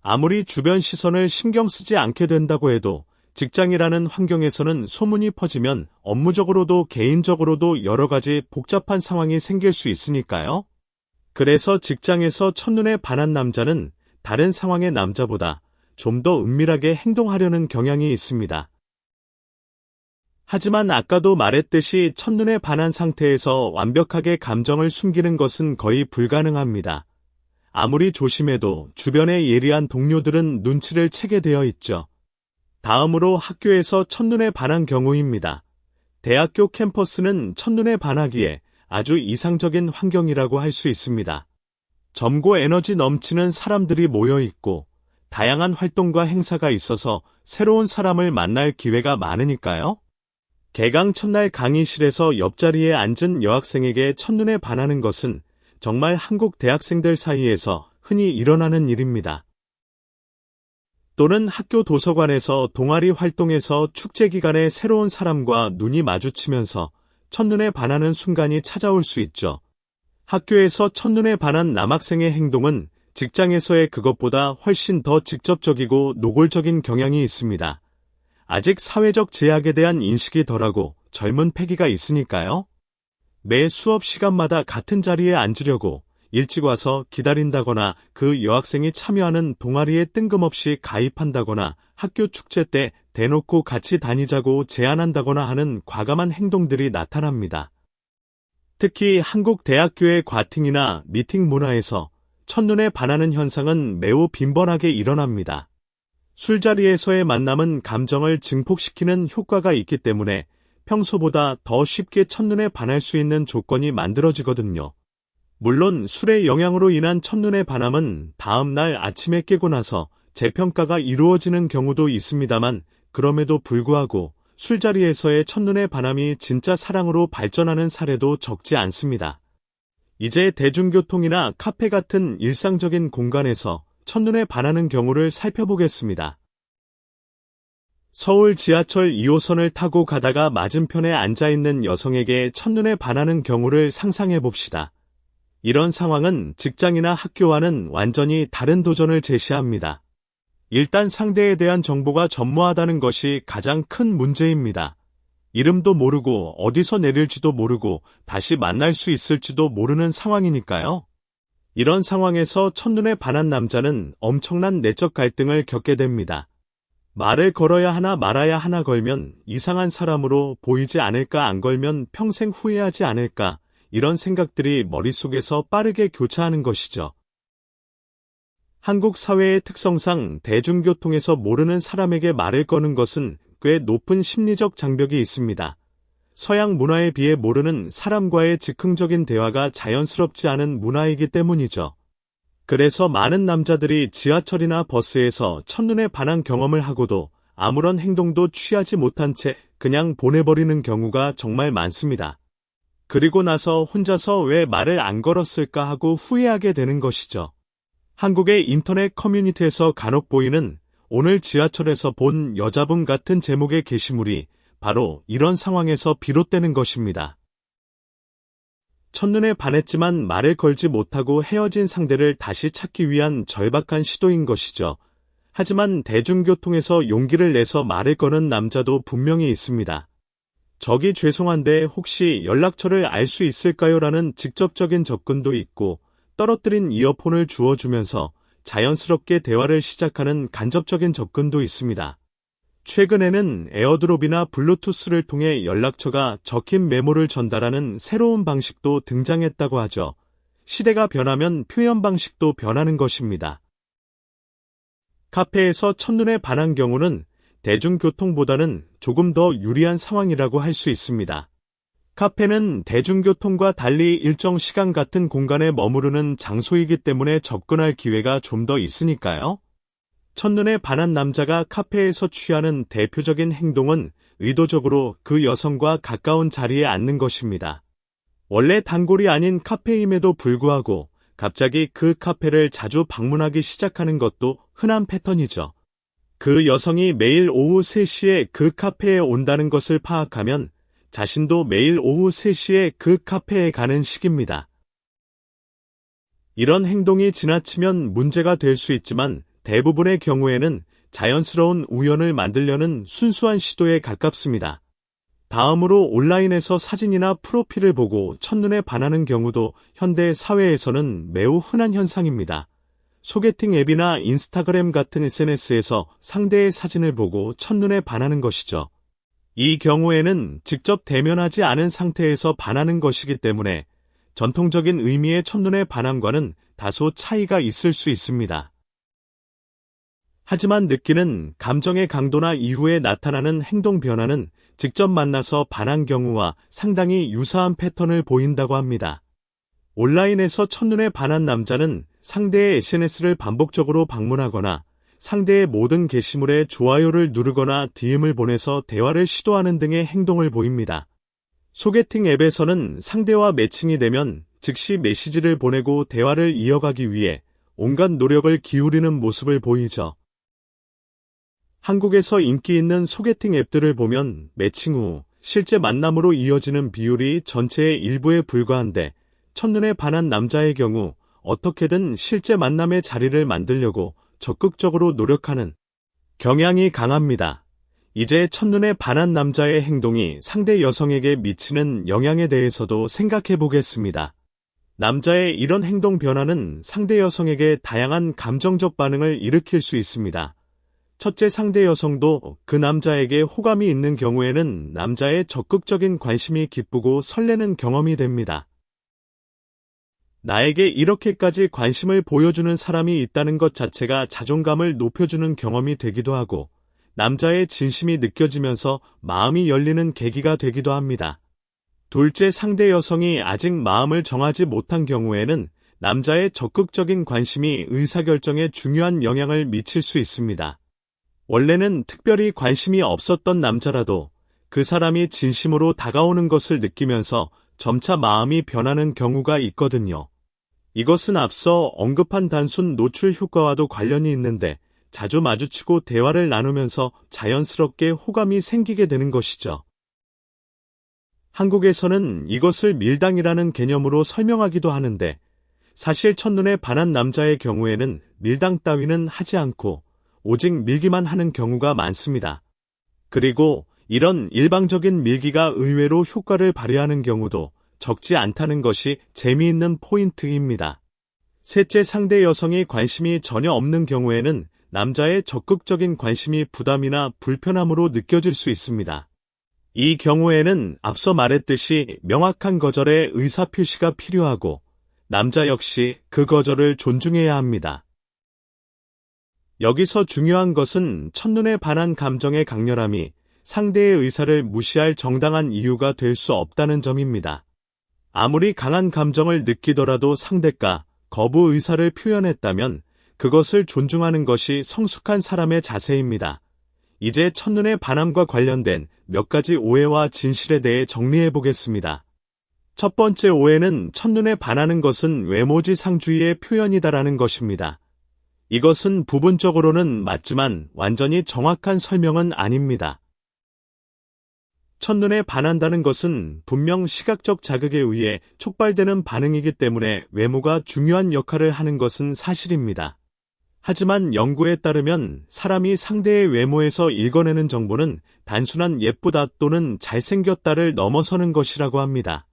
아무리 주변 시선을 신경 쓰지 않게 된다고 해도 직장이라는 환경에서는 소문이 퍼지면 업무적으로도 개인적으로도 여러 가지 복잡한 상황이 생길 수 있으니까요. 그래서 직장에서 첫눈에 반한 남자는 다른 상황의 남자보다 좀 더 은밀하게 행동하려는 경향이 있습니다. 하지만 아까도 말했듯이 첫눈에 반한 상태에서 완벽하게 감정을 숨기는 것은 거의 불가능합니다. 아무리 조심해도 주변의 예리한 동료들은 눈치를 채게 되어 있죠. 다음으로 학교에서 첫눈에 반한 경우입니다. 대학교 캠퍼스는 첫눈에 반하기에 아주 이상적인 환경이라고 할 수 있습니다. 젊고 에너지 넘치는 사람들이 모여 있고 다양한 활동과 행사가 있어서 새로운 사람을 만날 기회가 많으니까요. 개강 첫날 강의실에서 옆자리에 앉은 여학생에게 첫눈에 반하는 것은 정말 한국 대학생들 사이에서 흔히 일어나는 일입니다. 또는 학교 도서관에서 동아리 활동에서 축제 기간에 새로운 사람과 눈이 마주치면서 첫눈에 반하는 순간이 찾아올 수 있죠. 학교에서 첫눈에 반한 남학생의 행동은 직장에서의 그것보다 훨씬 더 직접적이고 노골적인 경향이 있습니다. 아직 사회적 제약에 대한 인식이 덜하고 젊은 패기가 있으니까요. 매 수업 시간마다 같은 자리에 앉으려고 일찍 와서 기다린다거나 그 여학생이 참여하는 동아리에 뜬금없이 가입한다거나 학교 축제 때 대놓고 같이 다니자고 제안한다거나 하는 과감한 행동들이 나타납니다. 특히 한국 대학교의 과팅이나 미팅 문화에서 첫눈에 반하는 현상은 매우 빈번하게 일어납니다. 술자리에서의 만남은 감정을 증폭시키는 효과가 있기 때문에 평소보다 더 쉽게 첫눈에 반할 수 있는 조건이 만들어지거든요. 물론 술의 영향으로 인한 첫눈에 반함은 다음 날 아침에 깨고 나서 재평가가 이루어지는 경우도 있습니다만 그럼에도 불구하고 술자리에서의 첫눈에 반함이 진짜 사랑으로 발전하는 사례도 적지 않습니다. 이제 대중교통이나 카페 같은 일상적인 공간에서 첫눈에 반하는 경우를 살펴보겠습니다. 서울 지하철 2호선을 타고 가다가 맞은편에 앉아있는 여성에게 첫눈에 반하는 경우를 상상해 봅시다. 이런 상황은 직장이나 학교와는 완전히 다른 도전을 제시합니다. 일단 상대에 대한 정보가 전무하다는 것이 가장 큰 문제입니다. 이름도 모르고 어디서 내릴지도 모르고 다시 만날 수 있을지도 모르는 상황이니까요. 이런 상황에서 첫눈에 반한 남자는 엄청난 내적 갈등을 겪게 됩니다. 말을 걸어야 하나 말아야 하나 걸면 이상한 사람으로 보이지 않을까, 안 걸면 평생 후회하지 않을까, 이런 생각들이 머릿속에서 빠르게 교차하는 것이죠. 한국 사회의 특성상 대중교통에서 모르는 사람에게 말을 거는 것은 꽤 높은 심리적 장벽이 있습니다. 서양 문화에 비해 모르는 사람과의 즉흥적인 대화가 자연스럽지 않은 문화이기 때문이죠. 그래서 많은 남자들이 지하철이나 버스에서 첫눈에 반한 경험을 하고도 아무런 행동도 취하지 못한 채 그냥 보내버리는 경우가 정말 많습니다. 그리고 나서 혼자서 왜 말을 안 걸었을까 하고 후회하게 되는 것이죠. 한국의 인터넷 커뮤니티에서 간혹 보이는 오늘 지하철에서 본 여자분 같은 제목의 게시물이 바로 이런 상황에서 비롯되는 것입니다. 첫눈에 반했지만 말을 걸지 못하고 헤어진 상대를 다시 찾기 위한 절박한 시도인 것이죠. 하지만 대중교통에서 용기를 내서 말을 거는 남자도 분명히 있습니다. 저기 죄송한데 혹시 연락처를 알 수 있을까요? 라는 직접적인 접근도 있고, 떨어뜨린 이어폰을 주워주면서 자연스럽게 대화를 시작하는 간접적인 접근도 있습니다. 최근에는 에어드롭이나 블루투스를 통해 연락처가 적힌 메모를 전달하는 새로운 방식도 등장했다고 하죠. 시대가 변하면 표현 방식도 변하는 것입니다. 카페에서 첫눈에 반한 경우는 대중교통보다는 조금 더 유리한 상황이라고 할 수 있습니다. 카페는 대중교통과 달리 일정 시간 같은 공간에 머무르는 장소이기 때문에 접근할 기회가 좀 더 있으니까요. 첫눈에 반한 남자가 카페에서 취하는 대표적인 행동은 의도적으로 그 여성과 가까운 자리에 앉는 것입니다. 원래 단골이 아닌 카페임에도 불구하고 갑자기 그 카페를 자주 방문하기 시작하는 것도 흔한 패턴이죠. 그 여성이 매일 오후 3시에 그 카페에 온다는 것을 파악하면 자신도 매일 오후 3시에 그 카페에 가는 식입니다. 이런 행동이 지나치면 문제가 될 수 있지만 대부분의 경우에는 자연스러운 우연을 만들려는 순수한 시도에 가깝습니다. 다음으로 온라인에서 사진이나 프로필을 보고 첫눈에 반하는 경우도 현대 사회에서는 매우 흔한 현상입니다. 소개팅 앱이나 인스타그램 같은 SNS에서 상대의 사진을 보고 첫눈에 반하는 것이죠. 이 경우에는 직접 대면하지 않은 상태에서 반하는 것이기 때문에 전통적인 의미의 첫눈에 반함과는 다소 차이가 있을 수 있습니다. 하지만 느끼는 감정의 강도나 이후에 나타나는 행동 변화는 직접 만나서 반한 경우와 상당히 유사한 패턴을 보인다고 합니다. 온라인에서 첫눈에 반한 남자는 상대의 SNS를 반복적으로 방문하거나 상대의 모든 게시물에 좋아요를 누르거나 DM을 보내서 대화를 시도하는 등의 행동을 보입니다. 소개팅 앱에서는 상대와 매칭이 되면 즉시 메시지를 보내고 대화를 이어가기 위해 온갖 노력을 기울이는 모습을 보이죠. 한국에서 인기 있는 소개팅 앱들을 보면 매칭 후 실제 만남으로 이어지는 비율이 전체의 일부에 불과한데 첫눈에 반한 남자의 경우 어떻게든 실제 만남의 자리를 만들려고 적극적으로 노력하는 경향이 강합니다. 이제 첫눈에 반한 남자의 행동이 상대 여성에게 미치는 영향에 대해서도 생각해 보겠습니다. 남자의 이런 행동 변화는 상대 여성에게 다양한 감정적 반응을 일으킬 수 있습니다. 첫째, 상대 여성도 그 남자에게 호감이 있는 경우에는 남자의 적극적인 관심이 기쁘고 설레는 경험이 됩니다. 나에게 이렇게까지 관심을 보여주는 사람이 있다는 것 자체가 자존감을 높여주는 경험이 되기도 하고 남자의 진심이 느껴지면서 마음이 열리는 계기가 되기도 합니다. 둘째, 상대 여성이 아직 마음을 정하지 못한 경우에는 남자의 적극적인 관심이 의사결정에 중요한 영향을 미칠 수 있습니다. 원래는 특별히 관심이 없었던 남자라도 그 사람이 진심으로 다가오는 것을 느끼면서 점차 마음이 변하는 경우가 있거든요. 이것은 앞서 언급한 단순 노출 효과와도 관련이 있는데 자주 마주치고 대화를 나누면서 자연스럽게 호감이 생기게 되는 것이죠. 한국에서는 이것을 밀당이라는 개념으로 설명하기도 하는데 사실 첫눈에 반한 남자의 경우에는 밀당 따위는 하지 않고 오직 밀기만 하는 경우가 많습니다. 그리고 이런 일방적인 밀기가 의외로 효과를 발휘하는 경우도 적지 않다는 것이 재미있는 포인트입니다. 셋째, 상대 여성이 관심이 전혀 없는 경우에는 남자의 적극적인 관심이 부담이나 불편함으로 느껴질 수 있습니다. 이 경우에는 앞서 말했듯이 명확한 거절의 의사표시가 필요하고 남자 역시 그 거절을 존중해야 합니다. 여기서 중요한 것은 첫눈에 반한 감정의 강렬함이 상대의 의사를 무시할 정당한 이유가 될 수 없다는 점입니다. 아무리 강한 감정을 느끼더라도 상대가 거부 의사를 표현했다면 그것을 존중하는 것이 성숙한 사람의 자세입니다. 이제 첫눈에 반함과 관련된 몇 가지 오해와 진실에 대해 정리해 보겠습니다. 첫 번째 오해는 첫눈에 반하는 것은 외모지상주의의 표현이다라는 것입니다. 이것은 부분적으로는 맞지만 완전히 정확한 설명은 아닙니다. 첫눈에 반한다는 것은 분명 시각적 자극에 의해 촉발되는 반응이기 때문에 외모가 중요한 역할을 하는 것은 사실입니다. 하지만 연구에 따르면 사람이 상대의 외모에서 읽어내는 정보는 단순한 예쁘다 또는 잘생겼다를 넘어서는 것이라고 합니다.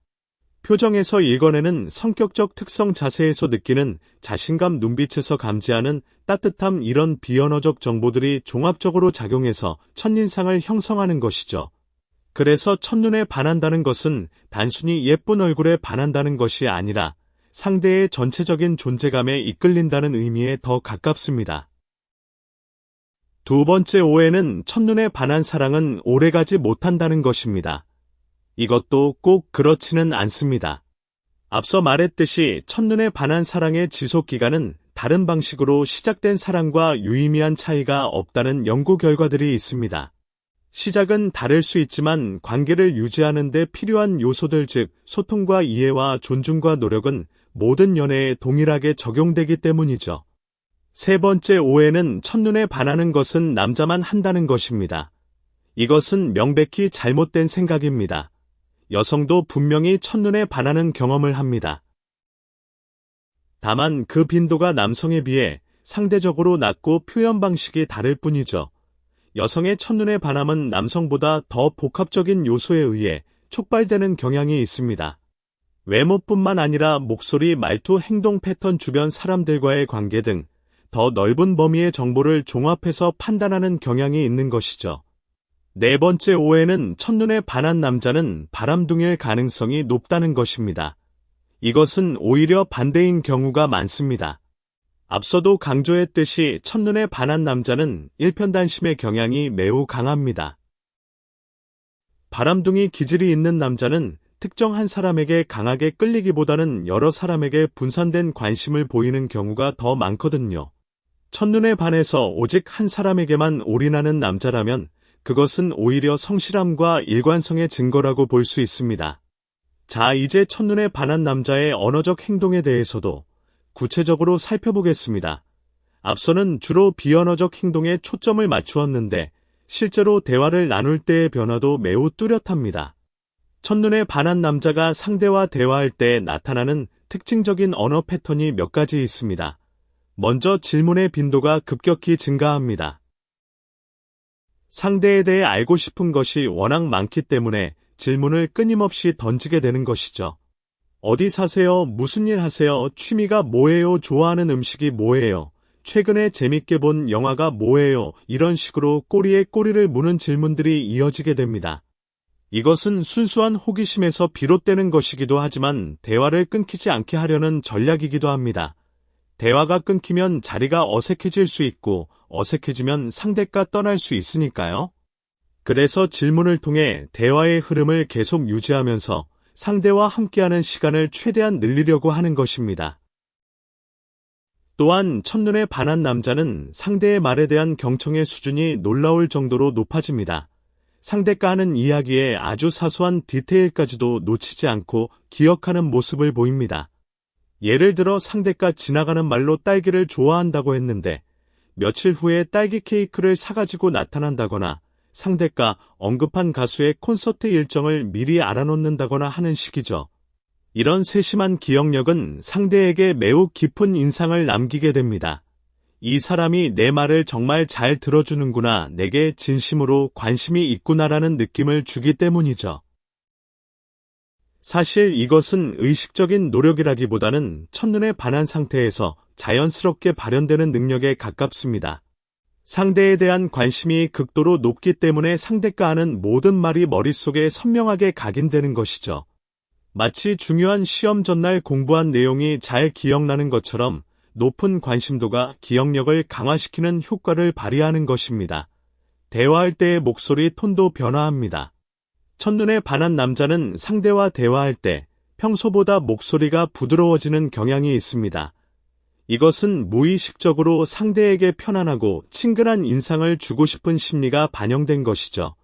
표정에서 읽어내는 성격적 특성, 자세에서 느끼는 자신감, 눈빛에서 감지하는 따뜻함, 이런 비언어적 정보들이 종합적으로 작용해서 첫인상을 형성하는 것이죠. 그래서 첫눈에 반한다는 것은 단순히 예쁜 얼굴에 반한다는 것이 아니라 상대의 전체적인 존재감에 이끌린다는 의미에 더 가깝습니다. 두 번째 오해는 첫눈에 반한 사랑은 오래가지 못한다는 것입니다. 이것도 꼭 그렇지는 않습니다. 앞서 말했듯이 첫눈에 반한 사랑의 지속기간은 다른 방식으로 시작된 사랑과 유의미한 차이가 없다는 연구 결과들이 있습니다. 시작은 다를 수 있지만 관계를 유지하는 데 필요한 요소들, 즉 소통과 이해와 존중과 노력은 모든 연애에 동일하게 적용되기 때문이죠. 세 번째 오해는 첫눈에 반하는 것은 남자만 한다는 것입니다. 이것은 명백히 잘못된 생각입니다. 여성도 분명히 첫눈에 반하는 경험을 합니다. 다만 그 빈도가 남성에 비해 상대적으로 낮고 표현 방식이 다를 뿐이죠. 여성의 첫눈에 반함은 남성보다 더 복합적인 요소에 의해 촉발되는 경향이 있습니다. 외모뿐만 아니라 목소리, 말투, 행동 패턴, 주변 사람들과의 관계 등 더 넓은 범위의 정보를 종합해서 판단하는 경향이 있는 것이죠. 네 번째 오해는 첫눈에 반한 남자는 바람둥이일 가능성이 높다는 것입니다. 이것은 오히려 반대인 경우가 많습니다. 앞서도 강조했듯이 첫눈에 반한 남자는 일편단심의 경향이 매우 강합니다. 바람둥이 기질이 있는 남자는 특정 한 사람에게 강하게 끌리기보다는 여러 사람에게 분산된 관심을 보이는 경우가 더 많거든요. 첫눈에 반해서 오직 한 사람에게만 올인하는 남자라면 그것은 오히려 성실함과 일관성의 증거라고 볼 수 있습니다. 자, 이제 첫눈에 반한 남자의 언어적 행동에 대해서도 구체적으로 살펴보겠습니다. 앞서는 주로 비언어적 행동에 초점을 맞추었는데 실제로 대화를 나눌 때의 변화도 매우 뚜렷합니다. 첫눈에 반한 남자가 상대와 대화할 때 나타나는 특징적인 언어 패턴이 몇 가지 있습니다. 먼저 질문의 빈도가 급격히 증가합니다. 상대에 대해 알고 싶은 것이 워낙 많기 때문에 질문을 끊임없이 던지게 되는 것이죠. 어디 사세요? 무슨 일 하세요? 취미가 뭐예요? 좋아하는 음식이 뭐예요? 최근에 재밌게 본 영화가 뭐예요? 이런 식으로 꼬리에 꼬리를 무는 질문들이 이어지게 됩니다. 이것은 순수한 호기심에서 비롯되는 것이기도 하지만 대화를 끊기지 않게 하려는 전략이기도 합니다. 대화가 끊기면 자리가 어색해질 수 있고 어색해지면 상대가 떠날 수 있으니까요. 그래서 질문을 통해 대화의 흐름을 계속 유지하면서 상대와 함께하는 시간을 최대한 늘리려고 하는 것입니다. 또한 첫눈에 반한 남자는 상대의 말에 대한 경청의 수준이 놀라울 정도로 높아집니다. 상대가 하는 이야기에 아주 사소한 디테일까지도 놓치지 않고 기억하는 모습을 보입니다. 예를 들어 상대가 지나가는 말로 딸기를 좋아한다고 했는데 며칠 후에 딸기 케이크를 사가지고 나타난다거나 상대가 언급한 가수의 콘서트 일정을 미리 알아놓는다거나 하는 식이죠. 이런 세심한 기억력은 상대에게 매우 깊은 인상을 남기게 됩니다. 이 사람이 내 말을 정말 잘 들어주는구나, 내게 진심으로 관심이 있구나라는 느낌을 주기 때문이죠. 사실 이것은 의식적인 노력이라기보다는 첫눈에 반한 상태에서 자연스럽게 발현되는 능력에 가깝습니다. 상대에 대한 관심이 극도로 높기 때문에 상대가 하는 모든 말이 머릿속에 선명하게 각인되는 것이죠. 마치 중요한 시험 전날 공부한 내용이 잘 기억나는 것처럼 높은 관심도가 기억력을 강화시키는 효과를 발휘하는 것입니다. 대화할 때의 목소리 톤도 변화합니다. 첫눈에 반한 남자는 상대와 대화할 때 평소보다 목소리가 부드러워지는 경향이 있습니다. 이것은 무의식적으로 상대에게 편안하고 친근한 인상을 주고 싶은 심리가 반영된 것이죠.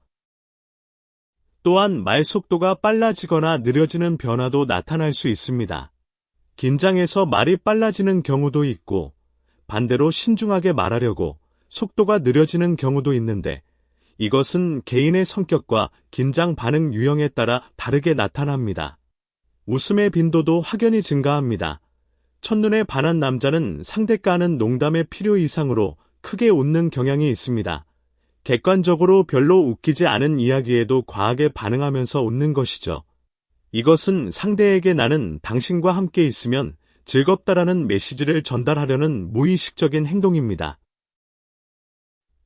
또한 말 속도가 빨라지거나 느려지는 변화도 나타날 수 있습니다. 긴장해서 말이 빨라지는 경우도 있고, 반대로 신중하게 말하려고 속도가 느려지는 경우도 있는데, 이것은 개인의 성격과 긴장 반응 유형에 따라 다르게 나타납니다. 웃음의 빈도도 확연히 증가합니다. 첫눈에 반한 남자는 상대가 하는 농담의 필요 이상으로 크게 웃는 경향이 있습니다. 객관적으로 별로 웃기지 않은 이야기에도 과하게 반응하면서 웃는 것이죠. 이것은 상대에게 나는 당신과 함께 있으면 즐겁다라는 메시지를 전달하려는 무의식적인 행동입니다.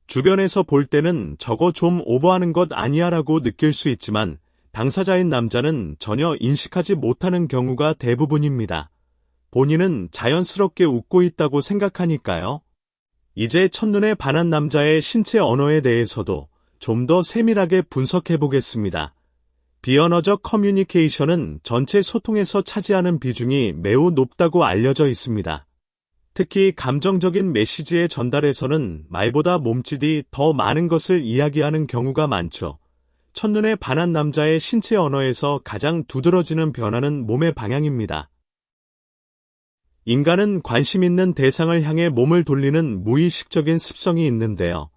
주변에서 볼 때는 저거 좀 오버하는 것 아니야 라고 느낄 수 있지만 당사자인 남자는 전혀 인식하지 못하는 경우가 대부분입니다. 본인은 자연스럽게 웃고 있다고 생각하니까요. 이제 첫눈에 반한 남자의 신체 언어에 대해서도 좀 더 세밀하게 분석해 보겠습니다. 비언어적 커뮤니케이션은 전체 소통에서 차지하는 비중이 매우 높다고 알려져 있습니다. 특히 감정적인 메시지의 전달에서는 말보다 몸짓이 더 많은 것을 이야기하는 경우가 많죠. 첫눈에 반한 남자의 신체 언어에서 가장 두드러지는 변화는 몸의 방향입니다. 인간은 관심 있는 대상을 향해 몸을 돌리는 무의식적인 습성이 있는데요.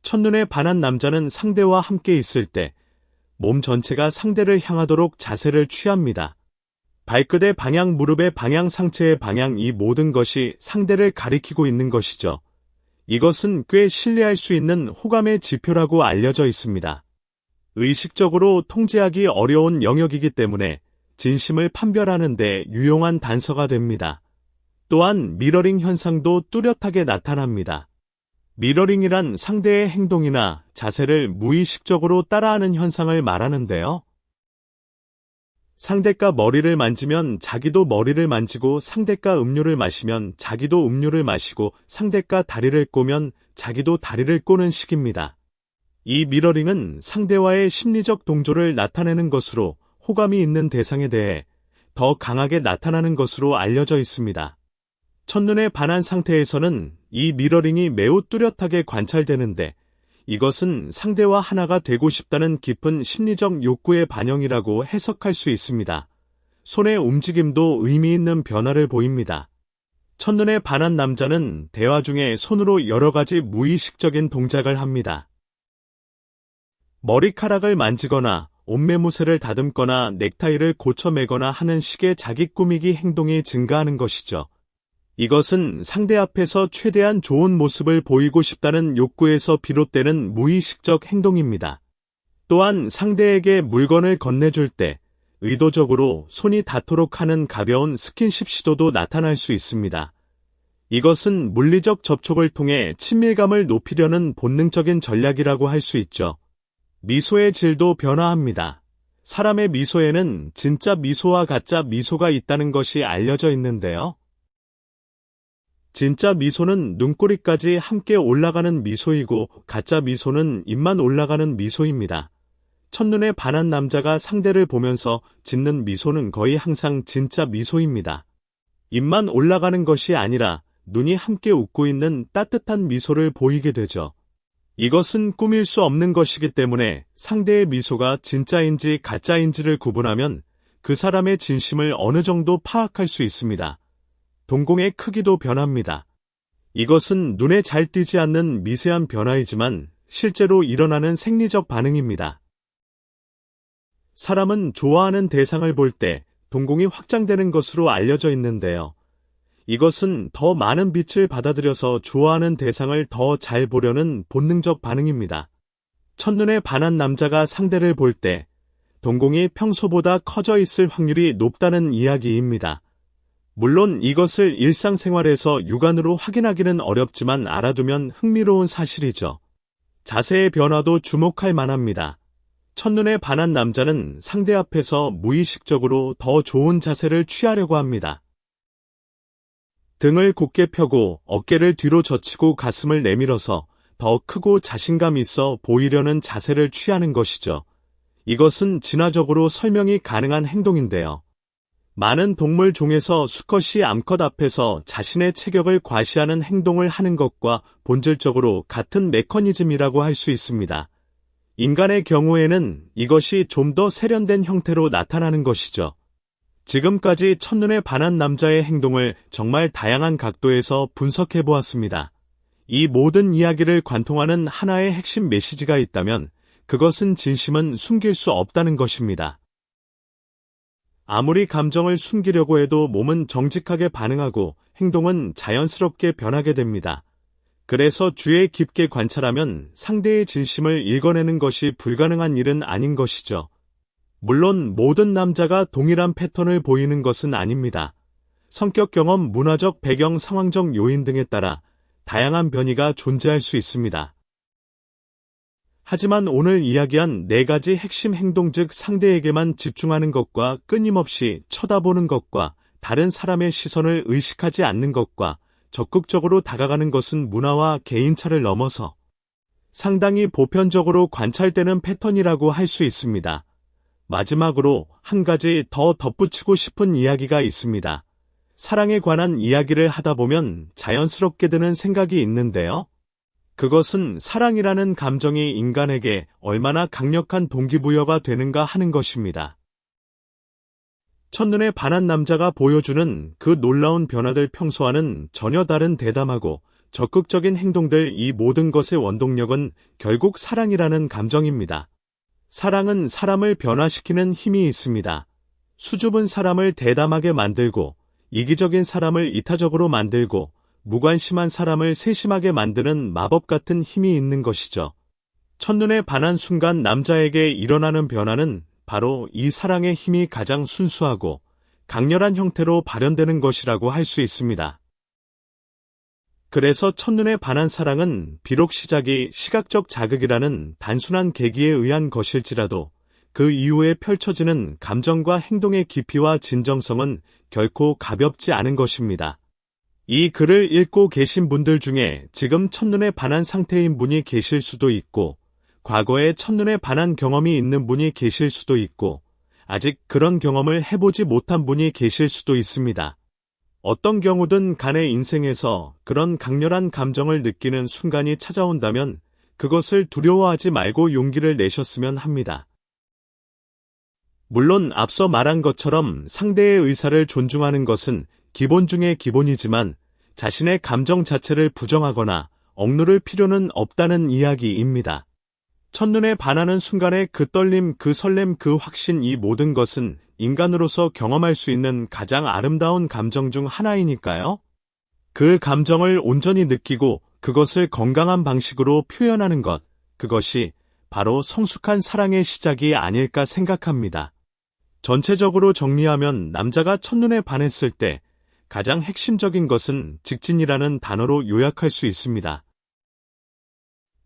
첫눈에 반한 남자는 상대와 함께 있을 때 몸 전체가 상대를 향하도록 자세를 취합니다. 발끝의 방향, 무릎의 방향, 상체의 방향, 이 모든 것이 상대를 가리키고 있는 것이죠. 이것은 꽤 신뢰할 수 있는 호감의 지표라고 알려져 있습니다. 의식적으로 통제하기 어려운 영역이기 때문에 진심을 판별하는 데 유용한 단서가 됩니다. 또한 미러링 현상도 뚜렷하게 나타납니다. 미러링이란 상대의 행동이나 자세를 무의식적으로 따라하는 현상을 말하는데요. 상대가 머리를 만지면 자기도 머리를 만지고, 상대가 음료를 마시면 자기도 음료를 마시고, 상대가 다리를 꼬면 자기도 다리를 꼬는 식입니다. 이 미러링은 상대와의 심리적 동조를 나타내는 것으로 호감이 있는 대상에 대해 더 강하게 나타나는 것으로 알려져 있습니다. 첫눈에 반한 상태에서는 이 미러링이 매우 뚜렷하게 관찰되는데, 이것은 상대와 하나가 되고 싶다는 깊은 심리적 욕구의 반영이라고 해석할 수 있습니다. 손의 움직임도 의미 있는 변화를 보입니다. 첫눈에 반한 남자는 대화 중에 손으로 여러 가지 무의식적인 동작을 합니다. 머리카락을 만지거나 옷매무새를 다듬거나 넥타이를 고쳐 매거나 하는 식의 자기 꾸미기 행동이 증가하는 것이죠. 이것은 상대 앞에서 최대한 좋은 모습을 보이고 싶다는 욕구에서 비롯되는 무의식적 행동입니다. 또한 상대에게 물건을 건네줄 때 의도적으로 손이 닿도록 하는 가벼운 스킨십 시도도 나타날 수 있습니다. 이것은 물리적 접촉을 통해 친밀감을 높이려는 본능적인 전략이라고 할 수 있죠. 미소의 질도 변화합니다. 사람의 미소에는 진짜 미소와 가짜 미소가 있다는 것이 알려져 있는데요. 진짜 미소는 눈꼬리까지 함께 올라가는 미소이고, 가짜 미소는 입만 올라가는 미소입니다. 첫눈에 반한 남자가 상대를 보면서 짓는 미소는 거의 항상 진짜 미소입니다. 입만 올라가는 것이 아니라 눈이 함께 웃고 있는 따뜻한 미소를 보이게 되죠. 이것은 꾸밀 수 없는 것이기 때문에 상대의 미소가 진짜인지 가짜인지를 구분하면 그 사람의 진심을 어느 정도 파악할 수 있습니다. 동공의 크기도 변합니다. 이것은 눈에 잘 띄지 않는 미세한 변화이지만 실제로 일어나는 생리적 반응입니다. 사람은 좋아하는 대상을 볼 때 동공이 확장되는 것으로 알려져 있는데요. 이것은 더 많은 빛을 받아들여서 좋아하는 대상을 더 잘 보려는 본능적 반응입니다. 첫눈에 반한 남자가 상대를 볼 때 동공이 평소보다 커져 있을 확률이 높다는 이야기입니다. 물론 이것을 일상생활에서 육안으로 확인하기는 어렵지만 알아두면 흥미로운 사실이죠. 자세의 변화도 주목할 만합니다. 첫눈에 반한 남자는 상대 앞에서 무의식적으로 더 좋은 자세를 취하려고 합니다. 등을 곧게 펴고 어깨를 뒤로 젖히고 가슴을 내밀어서 더 크고 자신감 있어 보이려는 자세를 취하는 것이죠. 이것은 진화적으로 설명이 가능한 행동인데요. 많은 동물 종에서 수컷이 암컷 앞에서 자신의 체격을 과시하는 행동을 하는 것과 본질적으로 같은 메커니즘이라고 할 수 있습니다. 인간의 경우에는 이것이 좀 더 세련된 형태로 나타나는 것이죠. 지금까지 첫눈에 반한 남자의 행동을 정말 다양한 각도에서 분석해 보았습니다. 이 모든 이야기를 관통하는 하나의 핵심 메시지가 있다면 그것은 진심은 숨길 수 없다는 것입니다. 아무리 감정을 숨기려고 해도 몸은 정직하게 반응하고 행동은 자연스럽게 변하게 됩니다. 그래서 주의 깊게 관찰하면 상대의 진심을 읽어내는 것이 불가능한 일은 아닌 것이죠. 물론 모든 남자가 동일한 패턴을 보이는 것은 아닙니다. 성격 경험, 문화적 배경, 상황적 요인 등에 따라 다양한 변이가 존재할 수 있습니다. 하지만 오늘 이야기한 4가지 핵심 행동 즉 상대에게만 집중하는 것과 끊임없이 쳐다보는 것과 다른 사람의 시선을 의식하지 않는 것과 적극적으로 다가가는 것은 문화와 개인차를 넘어서 상당히 보편적으로 관찰되는 패턴이라고 할 수 있습니다. 마지막으로 한 가지 더 덧붙이고 싶은 이야기가 있습니다. 사랑에 관한 이야기를 하다 보면 자연스럽게 드는 생각이 있는데요. 그것은 사랑이라는 감정이 인간에게 얼마나 강력한 동기부여가 되는가 하는 것입니다. 첫눈에 반한 남자가 보여주는 그 놀라운 변화들 평소와는 전혀 다른 대담하고 적극적인 행동들 이 모든 것의 원동력은 결국 사랑이라는 감정입니다. 사랑은 사람을 변화시키는 힘이 있습니다. 수줍은 사람을 대담하게 만들고 이기적인 사람을 이타적으로 만들고 무관심한 사람을 세심하게 만드는 마법 같은 힘이 있는 것이죠. 첫눈에 반한 순간 남자에게 일어나는 변화는 바로 이 사랑의 힘이 가장 순수하고 강렬한 형태로 발현되는 것이라고 할 수 있습니다. 그래서 첫눈에 반한 사랑은 비록 시작이 시각적 자극이라는 단순한 계기에 의한 것일지라도 그 이후에 펼쳐지는 감정과 행동의 깊이와 진정성은 결코 가볍지 않은 것입니다. 이 글을 읽고 계신 분들 중에 지금 첫눈에 반한 상태인 분이 계실 수도 있고 과거에 첫눈에 반한 경험이 있는 분이 계실 수도 있고 아직 그런 경험을 해보지 못한 분이 계실 수도 있습니다. 어떤 경우든 간에 인생에서 그런 강렬한 감정을 느끼는 순간이 찾아온다면 그것을 두려워하지 말고 용기를 내셨으면 합니다. 물론 앞서 말한 것처럼 상대의 의사를 존중하는 것은 기본 중의 기본이지만 자신의 감정 자체를 부정하거나 억누를 필요는 없다는 이야기입니다. 첫눈에 반하는 순간의 그 떨림, 그 설렘, 그 확신 이 모든 것은 인간으로서 경험할 수 있는 가장 아름다운 감정 중 하나이니까요. 그 감정을 온전히 느끼고 그것을 건강한 방식으로 표현하는 것, 그것이 바로 성숙한 사랑의 시작이 아닐까 생각합니다. 전체적으로 정리하면 남자가 첫눈에 반했을 때 가장 핵심적인 것은 직진이라는 단어로 요약할 수 있습니다.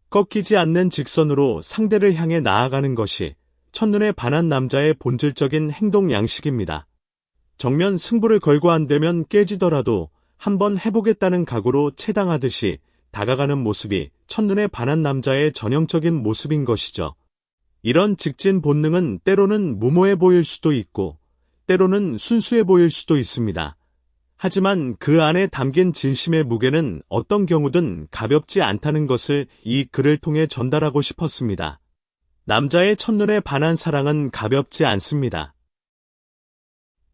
꺾이지 않는 직선으로 상대를 향해 나아가는 것이 첫눈에 반한 남자의 본질적인 행동 양식입니다. 정면 승부를 걸고 안 되면 깨지더라도 한번 해보겠다는 각오로 채당하듯이 다가가는 모습이 첫눈에 반한 남자의 전형적인 모습인 것이죠. 이런 직진 본능은 때로는 무모해 보일 수도 있고 때로는 순수해 보일 수도 있습니다. 하지만 그 안에 담긴 진심의 무게는 어떤 경우든 가볍지 않다는 것을 이 글을 통해 전달하고 싶었습니다. 남자의 첫눈에 반한 사랑은 가볍지 않습니다.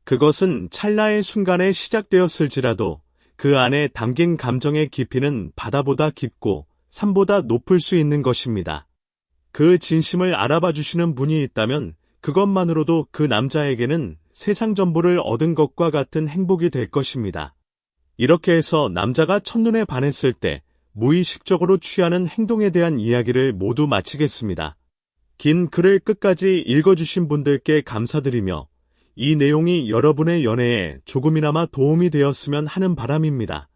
그것은 찰나의 순간에 시작되었을지라도 그 안에 담긴 감정의 깊이는 바다보다 깊고 산보다 높을 수 있는 것입니다. 그 진심을 알아봐 주시는 분이 있다면 그것만으로도 그 남자에게는 세상 전부를 얻은 것과 같은 행복이 될 것입니다. 이렇게 해서 남자가 첫눈에 반했을 때 무의식적으로 취하는 행동에 대한 이야기를 모두 마치겠습니다. 긴 글을 끝까지 읽어주신 분들께 감사드리며 이 내용이 여러분의 연애에 조금이나마 도움이 되었으면 하는 바람입니다.